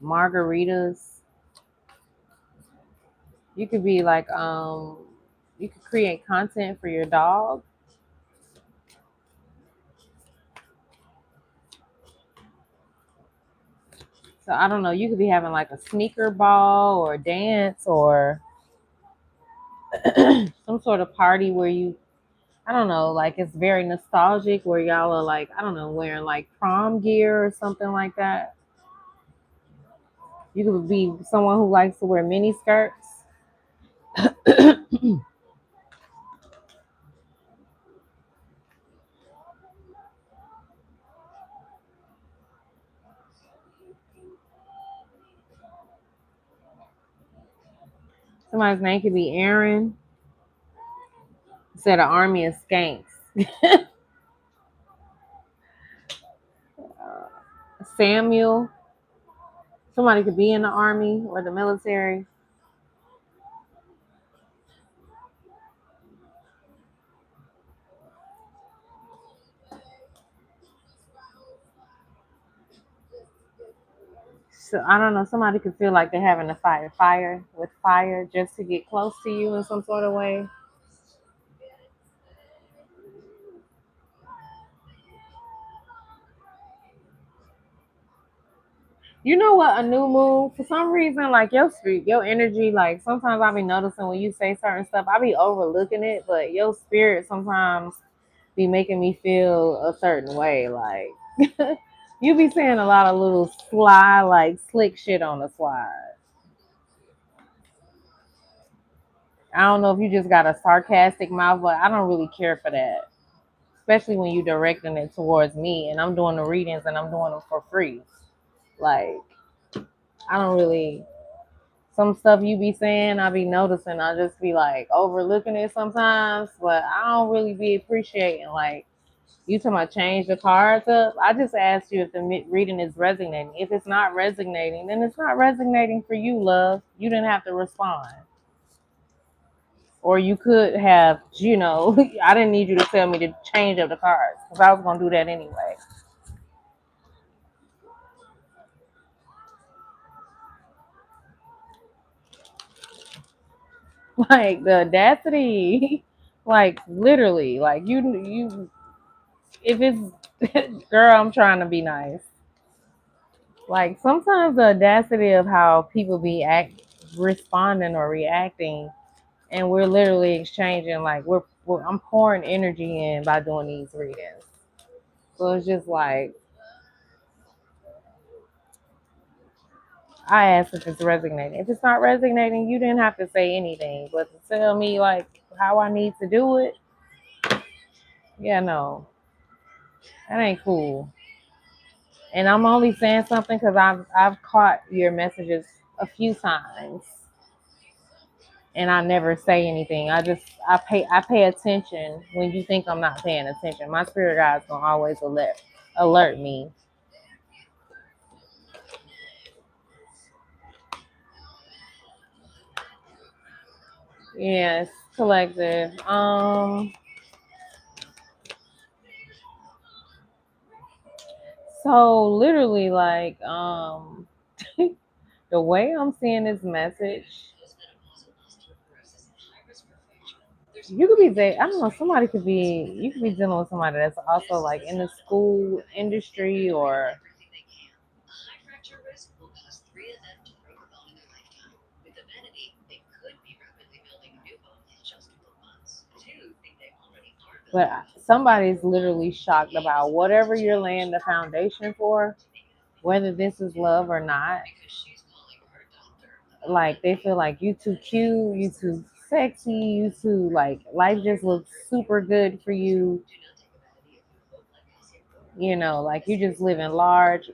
margaritas. You could be like, you could create content for your dog. So I don't know. You could be having like a sneaker ball or dance or some sort of party where I don't know, like it's very nostalgic where y'all are like, I don't know, wearing like prom gear or something like that. You could be someone who likes to wear mini skirts. Somebody's name could be Aaron. Said an army of skanks. Samuel. Somebody could be in the army or the military. So I don't know. Somebody could feel like they're having to fight fire with fire just to get close to you in some sort of way. You know what? A new moon. For some reason, like your spirit, your energy. Like sometimes I be noticing when you say certain stuff, I be overlooking it, but your spirit sometimes be making me feel a certain way. Like you be saying a lot of little sly, like slick shit on the slide. I don't know if you just got a sarcastic mouth, but I don't really care for that. Especially when you directing it towards me and I'm doing the readings and I'm doing them for free. Like I don't really some stuff you be saying, I be noticing. I just be like overlooking it sometimes, but I don't really be appreciating. Like you talking about change the cards up. I just asked you if the reading is resonating. If it's not resonating, then it's not resonating for you, love. You didn't have to respond. Or you could have, I didn't need you to tell me to change up the cards because I was gonna do that anyway. Like the audacity, like literally, like you. If it's girl, I'm trying to be nice. Like sometimes the audacity of how people be responding or reacting, and we're literally exchanging. Like I'm pouring energy in by doing these readings. So it's just like I asked if it's resonating. If it's not resonating, you didn't have to say anything, but to tell me like how I need to do it, yeah, no, that ain't cool. And I'm only saying something because I've caught your messages a few times, and I never say anything. I pay attention when you think I'm not paying attention. My spirit guide's gonna always alert me. Yes, collective. So literally, like, the way I'm seeing this message, you could be I don't know, somebody could be you could be dealing with somebody that's also like in the school industry or but somebody's literally shocked about whatever you're laying the foundation for, whether this is love or not. Like they feel like you too cute, you too sexy, you too like life just looks super good for you. Like you just living large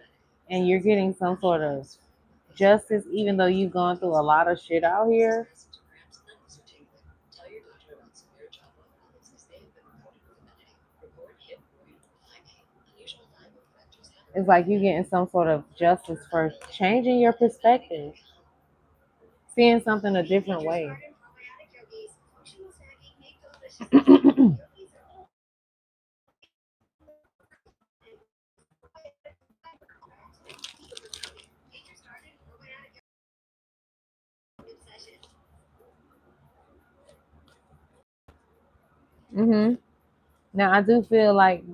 and you're getting some sort of justice, even though you've gone through a lot of shit out here. It's like you getting some sort of justice for changing your perspective, seeing something a different way. Now I do feel like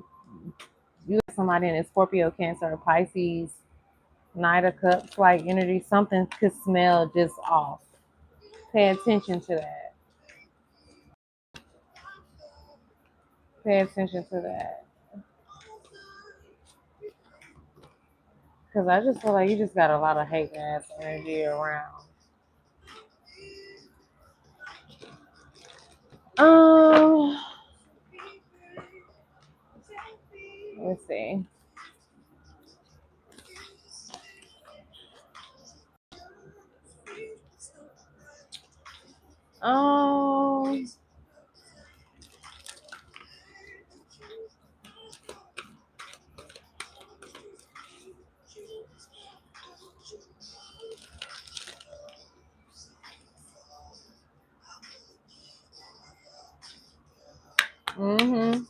you have somebody in a Scorpio, Cancer, or Pisces, Knight of Cups like energy. Something could smell just off. Pay attention to that. Pay attention to that. Because I just feel like you just got a lot of hate ass energy around. Um, let's see. Um, mm-hmm.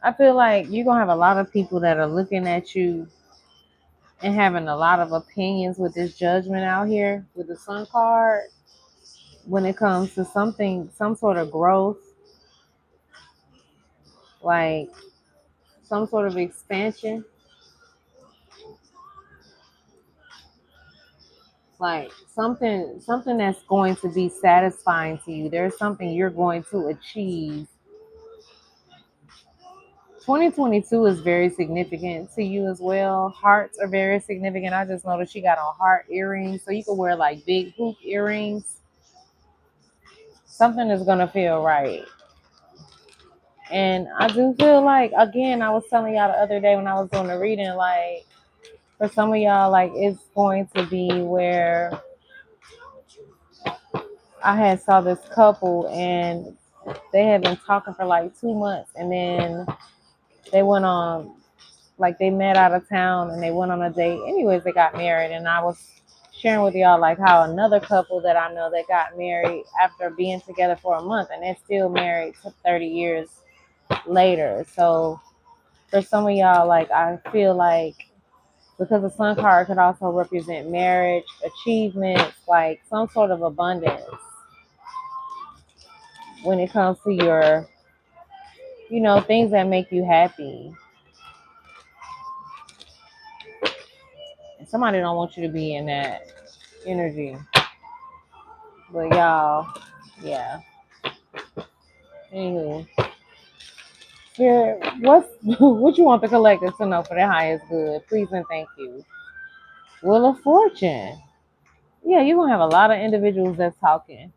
I feel like you're gonna have a lot of people that are looking at you and having a lot of opinions with this judgment out here with the sun card when it comes to something, some sort of growth, like some sort of expansion, like something that's going to be satisfying to you. There's something you're going to achieve. 2022 is very significant to you as well. Hearts are very significant. I just noticed she got on heart earrings, so you can wear like big hoop earrings. Something is gonna feel right. And I do feel like, again, I was telling y'all the other day when I was doing the reading, like for some of y'all, like it's going to be where I had saw this couple and they had been talking for like 2 months, and then they went on, like they met out of town and they went on a date. Anyways, they got married, and I was sharing with y'all like how another couple that I know that got married after being together for a month, and they're still married to 30 years later. So for some of y'all, like I feel like because the sun card could also represent marriage, achievements, like some sort of abundance when it comes to your, things that make you happy. And somebody don't want you to be in that energy. But y'all, yeah. Anywho, Spirit, what you want the collective to know for their highest good? Please and thank you. Wheel of Fortune. Yeah, you're gonna have a lot of individuals that's talking.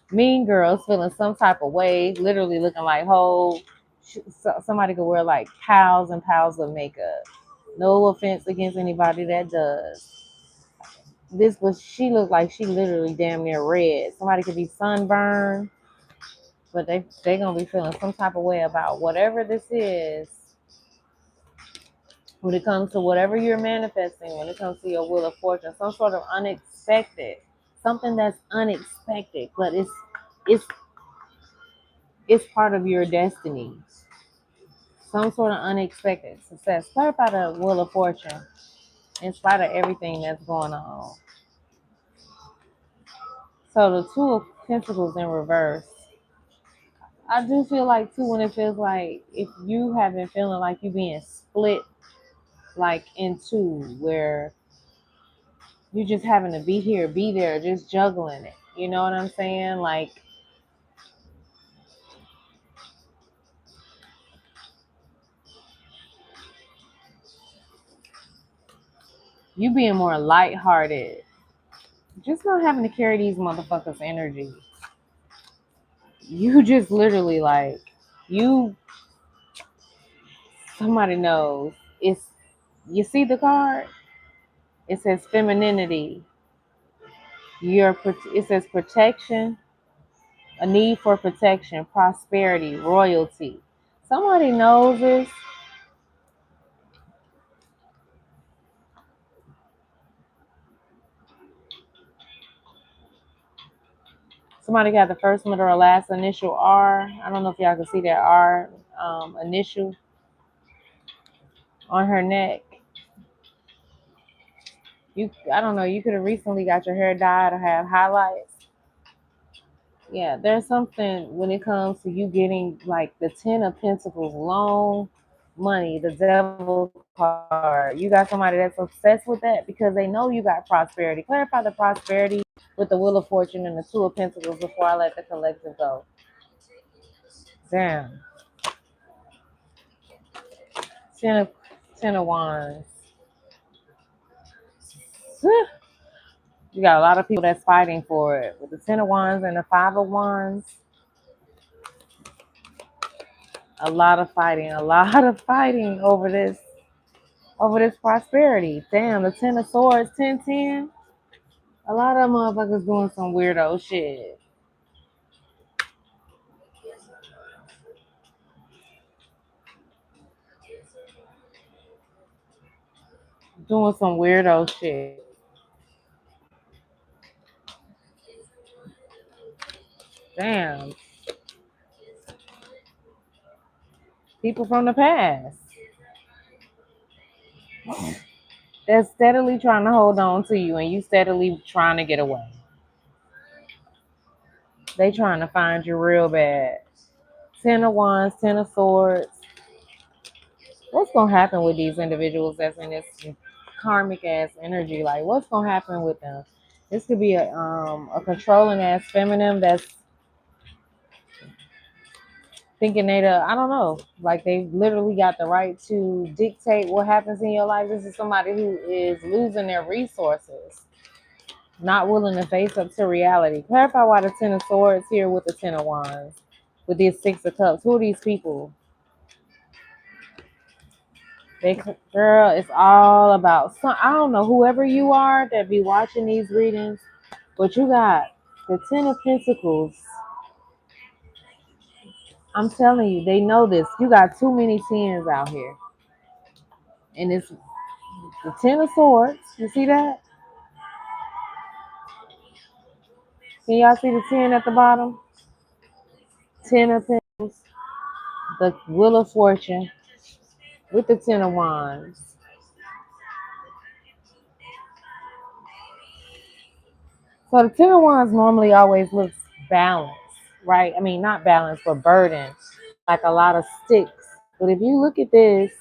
Mean girls feeling some type of way, literally looking like whole. Somebody could wear like piles and piles of makeup. No offense against anybody that does. She looked like she literally damn near red. Somebody could be sunburned, but they gonna be feeling some type of way about whatever this is. When it comes to whatever you're manifesting, when it comes to your Wheel of Fortune, some sort of unexpected, something that's unexpected, but it's it's part of your destiny. Some sort of unexpected success. Clarify the Wheel of Fortune in spite of everything that's going on. So the Two of Pentacles in reverse. I do feel like too when it feels like if you have been feeling like you being split like in two, where you just having to be here, be there, just juggling it. You know what I'm saying? Like you being more lighthearted, just not having to carry these motherfuckers' energy. You just literally like you. Somebody knows it's. You see the card? It says femininity. It says protection, a need for protection, prosperity, royalty. Somebody knows this. Somebody got the first, middle, or last initial R. I don't know if y'all can see that R initial on her neck. I don't know. You could have recently got your hair dyed or have highlights. Yeah, there's something when it comes to you getting like the Ten of Pentacles, long money, the Devil card. You got somebody that's obsessed with that because they know you got prosperity. Clarify the prosperity with the Wheel of Fortune and the Two of Pentacles before I let the collective go. Damn. Ten of Wands. You got a lot of people that's fighting for it. With the Ten of Wands and the Five of Wands. A lot of fighting over this prosperity. Damn, the Ten of Swords, 10-10. A lot of motherfuckers doing some weirdo shit. Doing some weirdo shit. Damn. People from the past that's steadily trying to hold on to you and you steadily trying to get away. They trying to find you real bad. 10 of Wands, 10 of Swords. What's going to happen with these individuals that's in this karmic ass energy? Like, what's going to happen with them? This could be a controlling ass feminine that's thinking I don't know, like they literally got the right to dictate what happens in your life. This is somebody who is losing their resources, not willing to face up to reality. Clarify why the 10 of Swords here with the 10 of Wands, with these 6 of Cups. Who are these people? Girl, it's all about I don't know, whoever you are that be watching these readings, but you got the 10 of Pentacles. I'm telling you, they know this. You got too many 10s out here. And it's the 10 of Swords. You see that? Can y'all see the 10 at the bottom? 10 of Pentacles. The Wheel of Fortune with the 10 of Wands. So the 10 of Wands normally always looks balanced, right? I mean, not balanced, but burdened, like a lot of sticks. But if you look at this,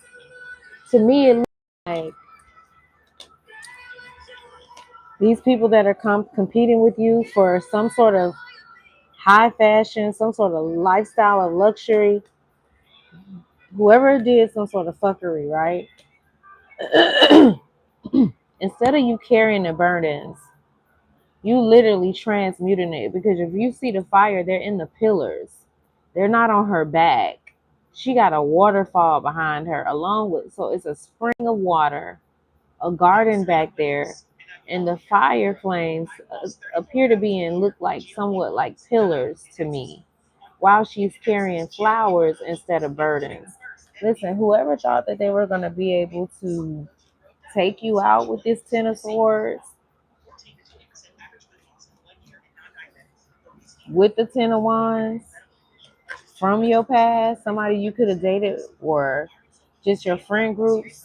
to me, it looks like these people that are competing with you for some sort of high fashion, some sort of lifestyle of luxury, whoever did some sort of fuckery, right? Instead of you carrying the burdens, you literally transmuting it, because if you see the fire, they're in the pillars. They're not on her back. She got a waterfall behind her along with, so it's a spring of water, a garden back there, and the fire flames appear to be and look like somewhat like pillars to me, while she's carrying flowers instead of burdens. Listen, whoever thought that they were going to be able to take you out with this 10 of Swords, with the 10 of Wands, from your past, somebody you could have dated, or just your friend groups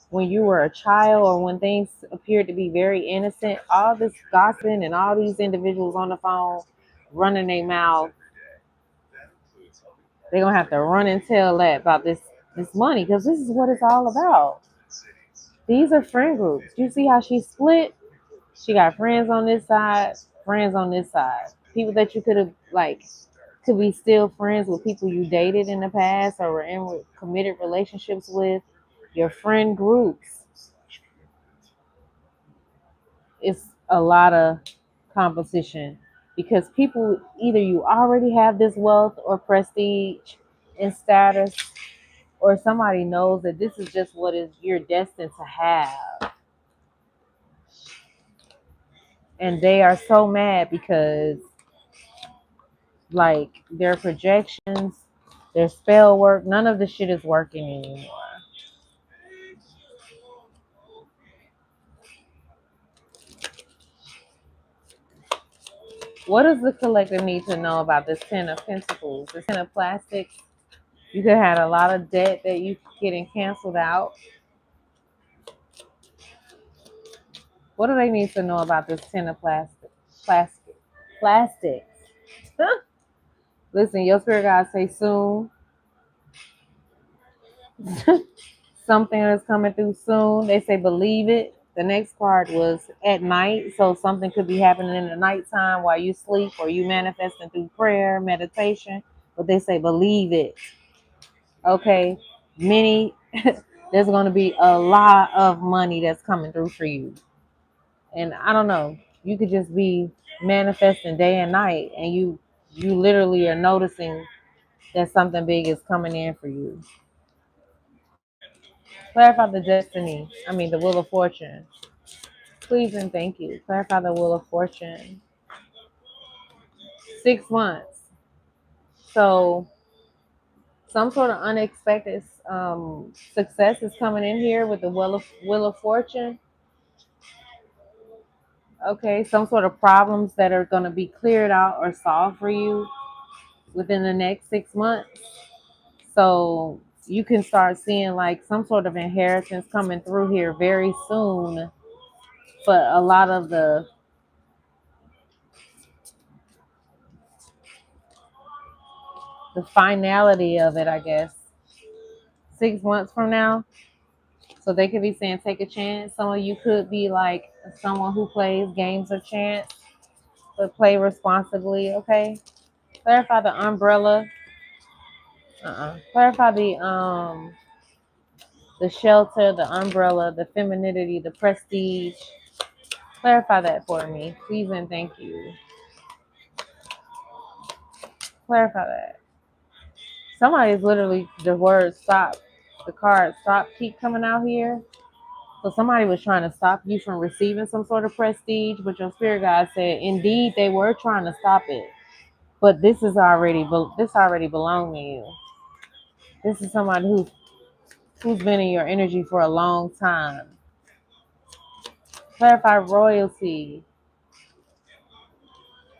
when you were a child, or when things appeared to be very innocent, all this gossiping and all these individuals on the phone running their mouth, they're going to have to run and tell that about this money, because this is what it's all about. These are friend groups. You see how she split? She got friends on this side, friends on this side. People that you could have, like, could be still friends with, people you dated in the past or were in committed relationships with. Your friend groups. It's a lot of composition, because people, either you already have this wealth or prestige and status, or somebody knows that this is just what is you're destined to have. And they are so mad because, like, their projections, their spell work, none of the shit is working anymore. What does the collective need to know about this 10 of Pentacles? This 10 of Plastics. You could have a lot of debt that you getting canceled out. What do they need to know about this 10 of Plastics. Listen, your spirit guides say soon. Something is coming through soon. They say believe it. The next card was at night, so something could be happening in the nighttime while you sleep, or you manifesting through prayer, meditation. But they say believe it. Okay, there's going to be a lot of money that's coming through for you. And I don't know, you could just be manifesting day and night, and you literally are noticing that something big is coming in for you. Clarify the the Wheel of Fortune. Please and thank you. Clarify the Wheel of Fortune. 6 months. So some sort of unexpected success is coming in here with the Wheel of Fortune. Okay, some sort of problems that are going to be cleared out or solved for you within the next 6 months. So you can start seeing like some sort of inheritance coming through here very soon. But a lot of the finality of it, I guess, 6 months from now. So they could be saying take a chance. Some of you could be like someone who plays games of chance, but play responsibly, okay? Clarify the umbrella. Clarify the shelter, the umbrella, the femininity, the prestige. Clarify that for me, please and thank you. Clarify that. Somebody's literally the word stop, the card stop keep coming out here. So somebody was trying to stop you from receiving some sort of prestige, but your spirit guide said, indeed, they were trying to stop it. But this already belonged to you. This is somebody who's been in your energy for a long time. Clarify royalty.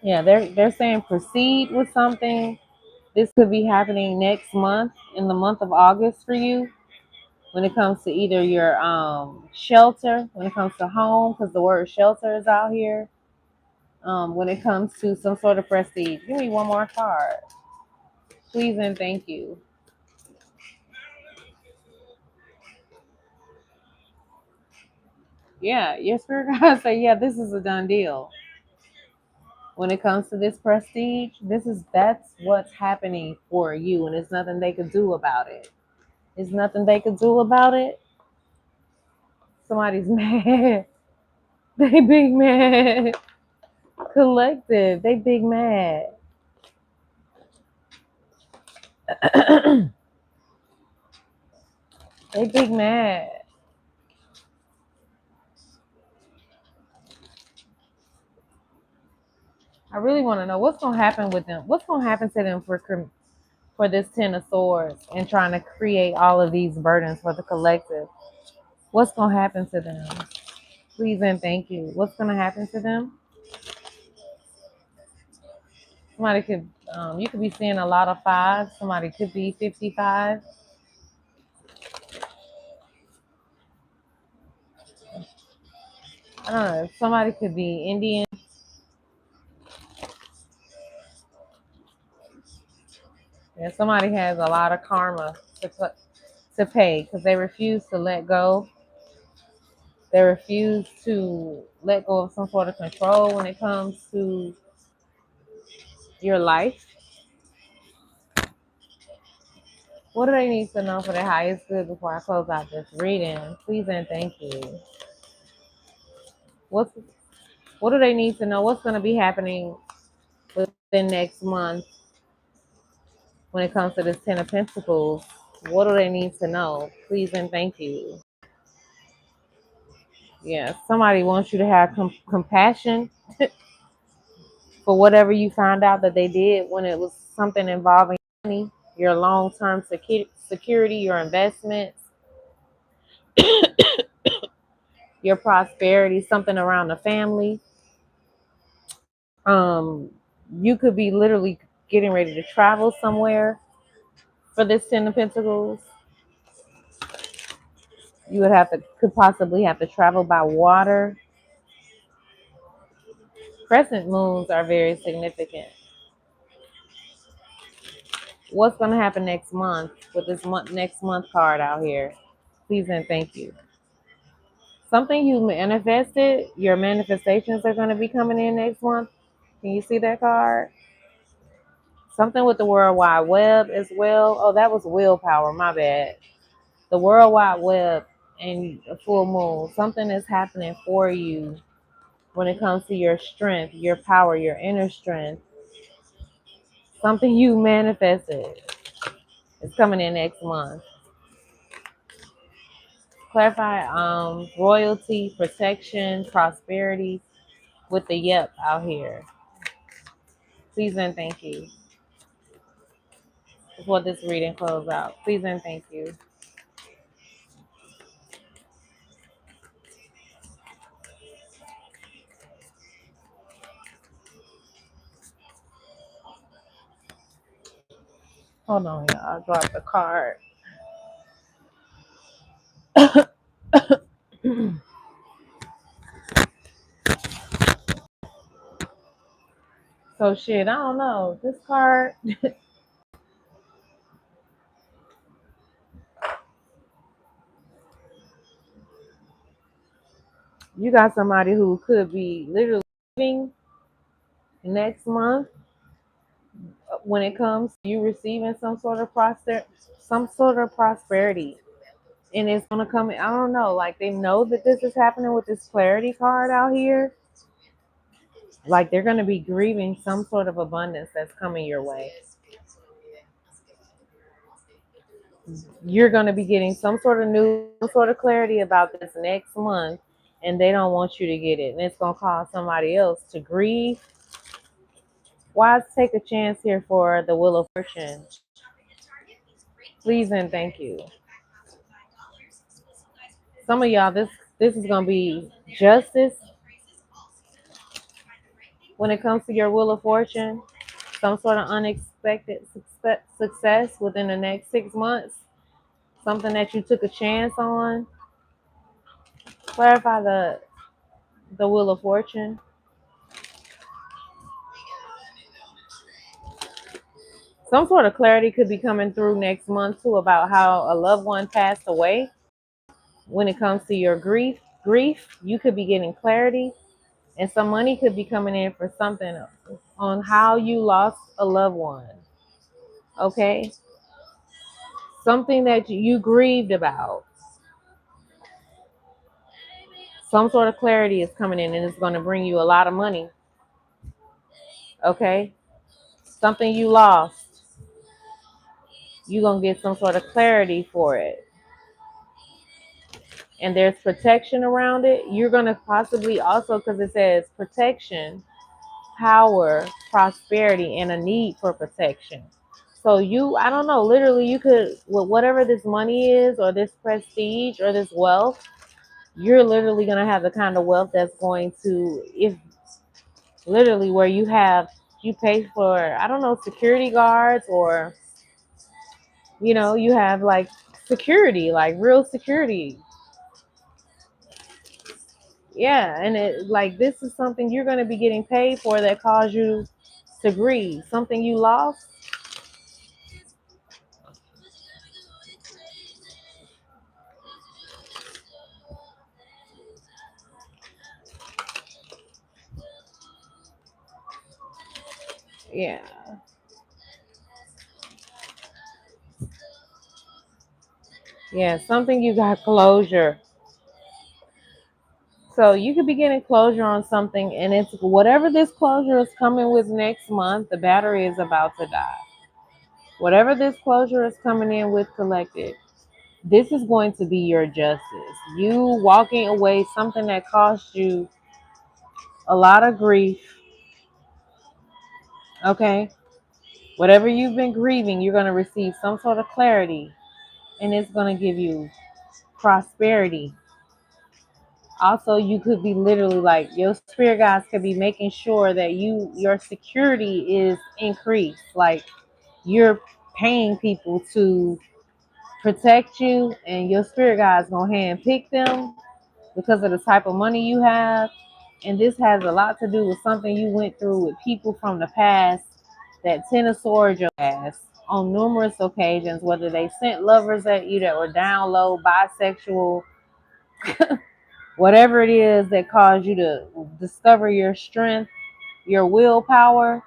Yeah, they're saying proceed with something. This could be happening next month, in the month of August for you. When it comes to either your shelter, when it comes to home, because the word shelter is out here. When it comes to some sort of prestige. Give me one more card, please and thank you. Yeah, your spirit guide say, yeah, this is a done deal. When it comes to this prestige, that's what's happening for you, and there's nothing they could do about it. There's nothing they could do about it. Somebody's mad. They big mad. Collective. They big mad. They big mad. I really want to know what's gonna happen with them. What's gonna happen to them for this Ten of Swords and trying to create all of these burdens for the collective? What's gonna happen to them? Please and thank you. What's gonna happen to them? Somebody could, you could be seeing a lot of fives. Somebody could be 55. I don't know. Somebody could be Indian. And somebody has a lot of karma to pay because they refuse to let go. They refuse to let go of some sort of control when it comes to your life. What do they need to know for their highest good before I close out this reading? Please and thank you. What do they need to know? What's going to be happening within next month when it comes to this Ten of Pentacles? What do they need to know? Please and thank you. Yeah, somebody wants you to have compassion for whatever you found out that they did when it was something involving money, your long-term security, your investments, your prosperity, something around the family. You could be literally getting ready to travel somewhere for this Ten of Pentacles. You could possibly have to travel by water. Crescent moons are very significant. What's going to happen next month with this next month card out here? Please and thank you. Something you manifested, your manifestations are going to be coming in next month. Can you see that card? Something with the World Wide Web as well. Oh, that was willpower. My bad. The World Wide Web and a full moon. Something is happening for you when it comes to your strength, your power, your inner strength. Something you manifested is coming in next month. Clarify royalty, protection, prosperity with the yep out here. Please and thank you. Before this reading closes out, please and thank you. Hold on, y'all. I dropped the card. So shit, I don't know. This card, you got somebody who could be literally leaving next month when it comes to you receiving some sort of prosperity. And it's gonna come, I don't know, like they know that this is happening with this clarity card out here. Like they're gonna be grieving some sort of abundance that's coming your way. You're gonna be getting some sort of news, some sort of clarity about this next month, and they don't want you to get it. And it's gonna cause somebody else to grieve. Why take a chance here for the Wheel of Fortune? Please and thank you. Some of y'all, this is gonna be justice when it comes to your Wheel of Fortune. Some sort of unexpected success within the next 6 months. Something that you took a chance on. Clarify the Wheel of Fortune. Some sort of clarity could be coming through next month too about how a loved one passed away. When it comes to your grief, you could be getting clarity, and some money could be coming in for something on how you lost a loved one. Okay, something that you grieved about. Some sort of clarity is coming in, and it's going to bring you a lot of money. Okay, something you lost, you're going to get some sort of clarity for it. And there's protection around it. You're going to possibly also, because it says protection, power, prosperity, and a need for protection. So I don't know, literally you could, with whatever this money is or this prestige or this wealth, you're literally going to have the kind of wealth that's going to, if literally where you pay for, I don't know, security guards, or, you have like security, like real security. Yeah, and it like this is something you're going to be getting paid for that caused you to grieve. Something you lost. Yeah. Yeah, something you got closure. So you could be getting closure on something, and it's whatever this closure is coming with next month, the battery is about to die. Whatever this closure is coming in with collected, this is going to be your justice. You walking away something that cost you a lot of grief. Okay? Whatever you've been grieving, you're going to receive some sort of clarity, and it's going to give you prosperity. Also, you could be literally like your spirit guides could be making sure that your security is increased. Like you're paying people to protect you, and your spirit guides gonna hand pick them because of the type of money you have. And this has a lot to do with something you went through with people from the past that Ten of Swords your ass on numerous occasions, whether they sent lovers at you that were down low, bisexual, whatever it is that caused you to discover your strength, your willpower,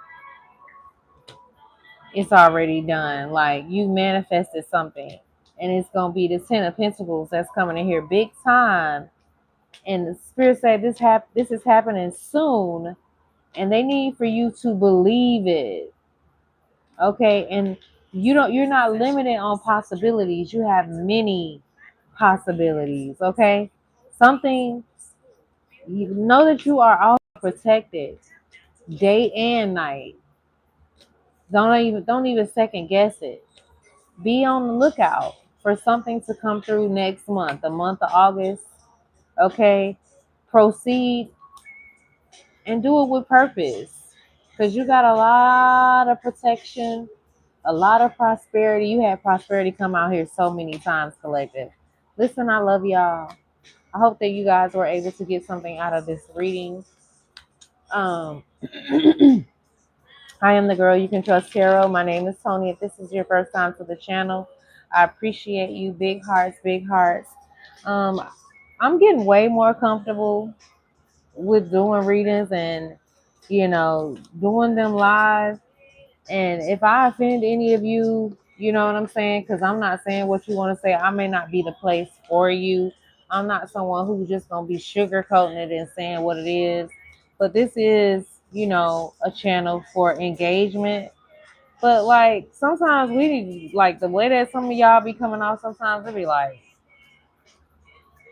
it's already done. Like you manifested something, and it's gonna be the Ten of Pentacles that's coming in here big time. And the spirit said this is happening soon, and they need for you to believe it. Okay, and you're not limited on possibilities. You have many possibilities. Okay, something, you know that you are all protected day and night. Don't even second guess it. Be on the lookout for something to come through next month, the month of August. Okay, proceed and do it with purpose, because you got a lot of protection, a lot of prosperity. You had prosperity come out here so many times, collective. Listen, I love y'all. I hope that you guys were able to get something out of this reading. Um, I am the girl you can trust, Tarot. My name is Tony. If this is your first time to the channel, I appreciate you. Big hearts, big hearts. Um, I'm getting way more comfortable with doing readings and, doing them live. And if I offend any of you, you know what I'm saying? Because I'm not saying what you want to say. I may not be the place for you. I'm not someone who's just going to be sugarcoating it and saying what it is. But this is, a channel for engagement. But like sometimes like the way that some of y'all be coming off, sometimes it be like,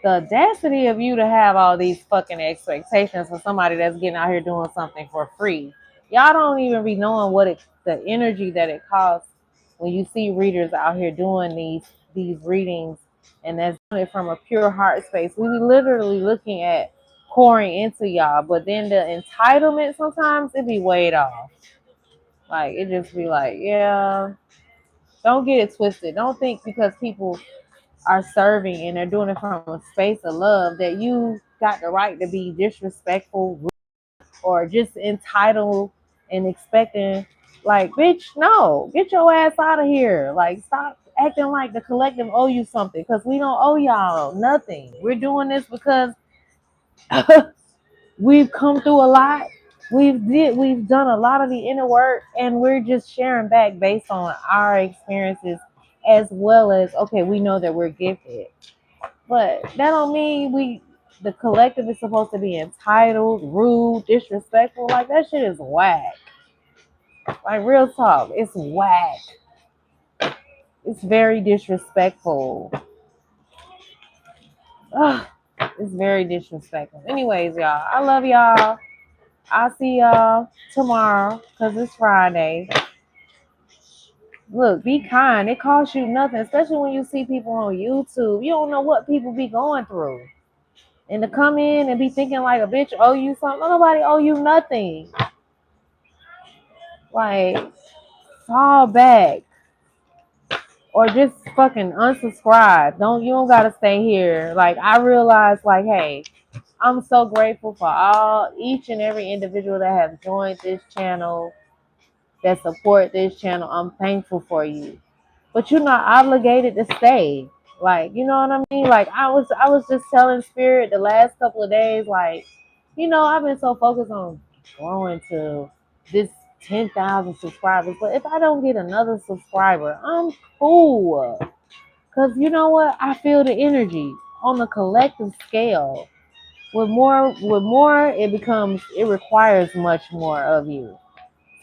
the audacity of you to have all these fucking expectations for somebody that's getting out here doing something for free. Y'all don't even be knowing the energy that it costs when you see readers out here doing these readings, and that's doing it from a pure heart space. We be literally looking at pouring into y'all, but then the entitlement sometimes it be weighed off. Like it just be like, yeah, don't get it twisted. Don't think because people are serving and they're doing it from a space of love that you got the right to be disrespectful or just entitled and expecting, like, bitch, no, get your ass out of here. Like, stop acting like the collective owe you something, because we don't owe y'all nothing. We're doing this because we've come through a lot. We've done a lot of the inner work, and we're just sharing back based on our experiences, as well as, okay, we know that we're gifted. But that don't mean the collective is supposed to be entitled, rude, disrespectful. Like that shit is whack. Like real talk, it's whack. It's very disrespectful. Ugh, it's very disrespectful. Anyways, y'all, I love y'all. I'll see y'all tomorrow because it's Friday. Look, be kind. It costs you nothing, especially when you see people on YouTube. You don't know what people be going through. And to come in and be thinking like a bitch owe you something. Nobody owe you nothing. Like, fall back. Or just fucking unsubscribe. You don't gotta stay here. Like, I realized, like, hey, I'm so grateful for each and every individual that have joined this channel, that support this channel. I'm thankful for you. But you're not obligated to stay. Like, you know what I mean? Like I was just telling Spirit the last couple of days, like, I've been so focused on growing to this 10,000 subscribers. But if I don't get another subscriber, I'm cool. Cause you know what? I feel the energy on the collective scale. With more, it requires much more of you.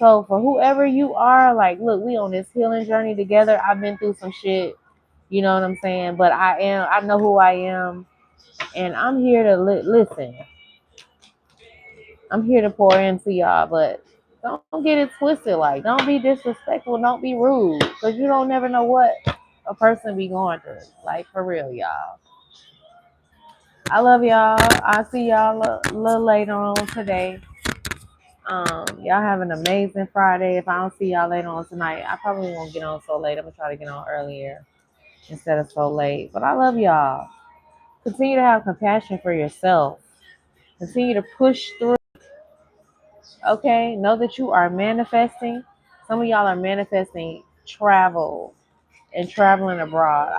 So for whoever you are, like, look, we on this healing journey together. I've been through some shit, you know what I'm saying? But I know who I am, and I'm here to listen. I'm here to pour into y'all, but don't get it twisted. Like, don't be disrespectful. Don't be rude, because you don't never know what a person be going through. Like, for real, y'all. I love y'all. I'll see y'all a little later on today. Y'all have an amazing Friday. If I don't see y'all later on tonight, I probably won't get on so late. I'm gonna try to get on earlier instead of so late. But I love y'all. Continue to have compassion for yourself. Continue to push through. Okay? Know that you are manifesting. Some of y'all are manifesting travel and traveling abroad.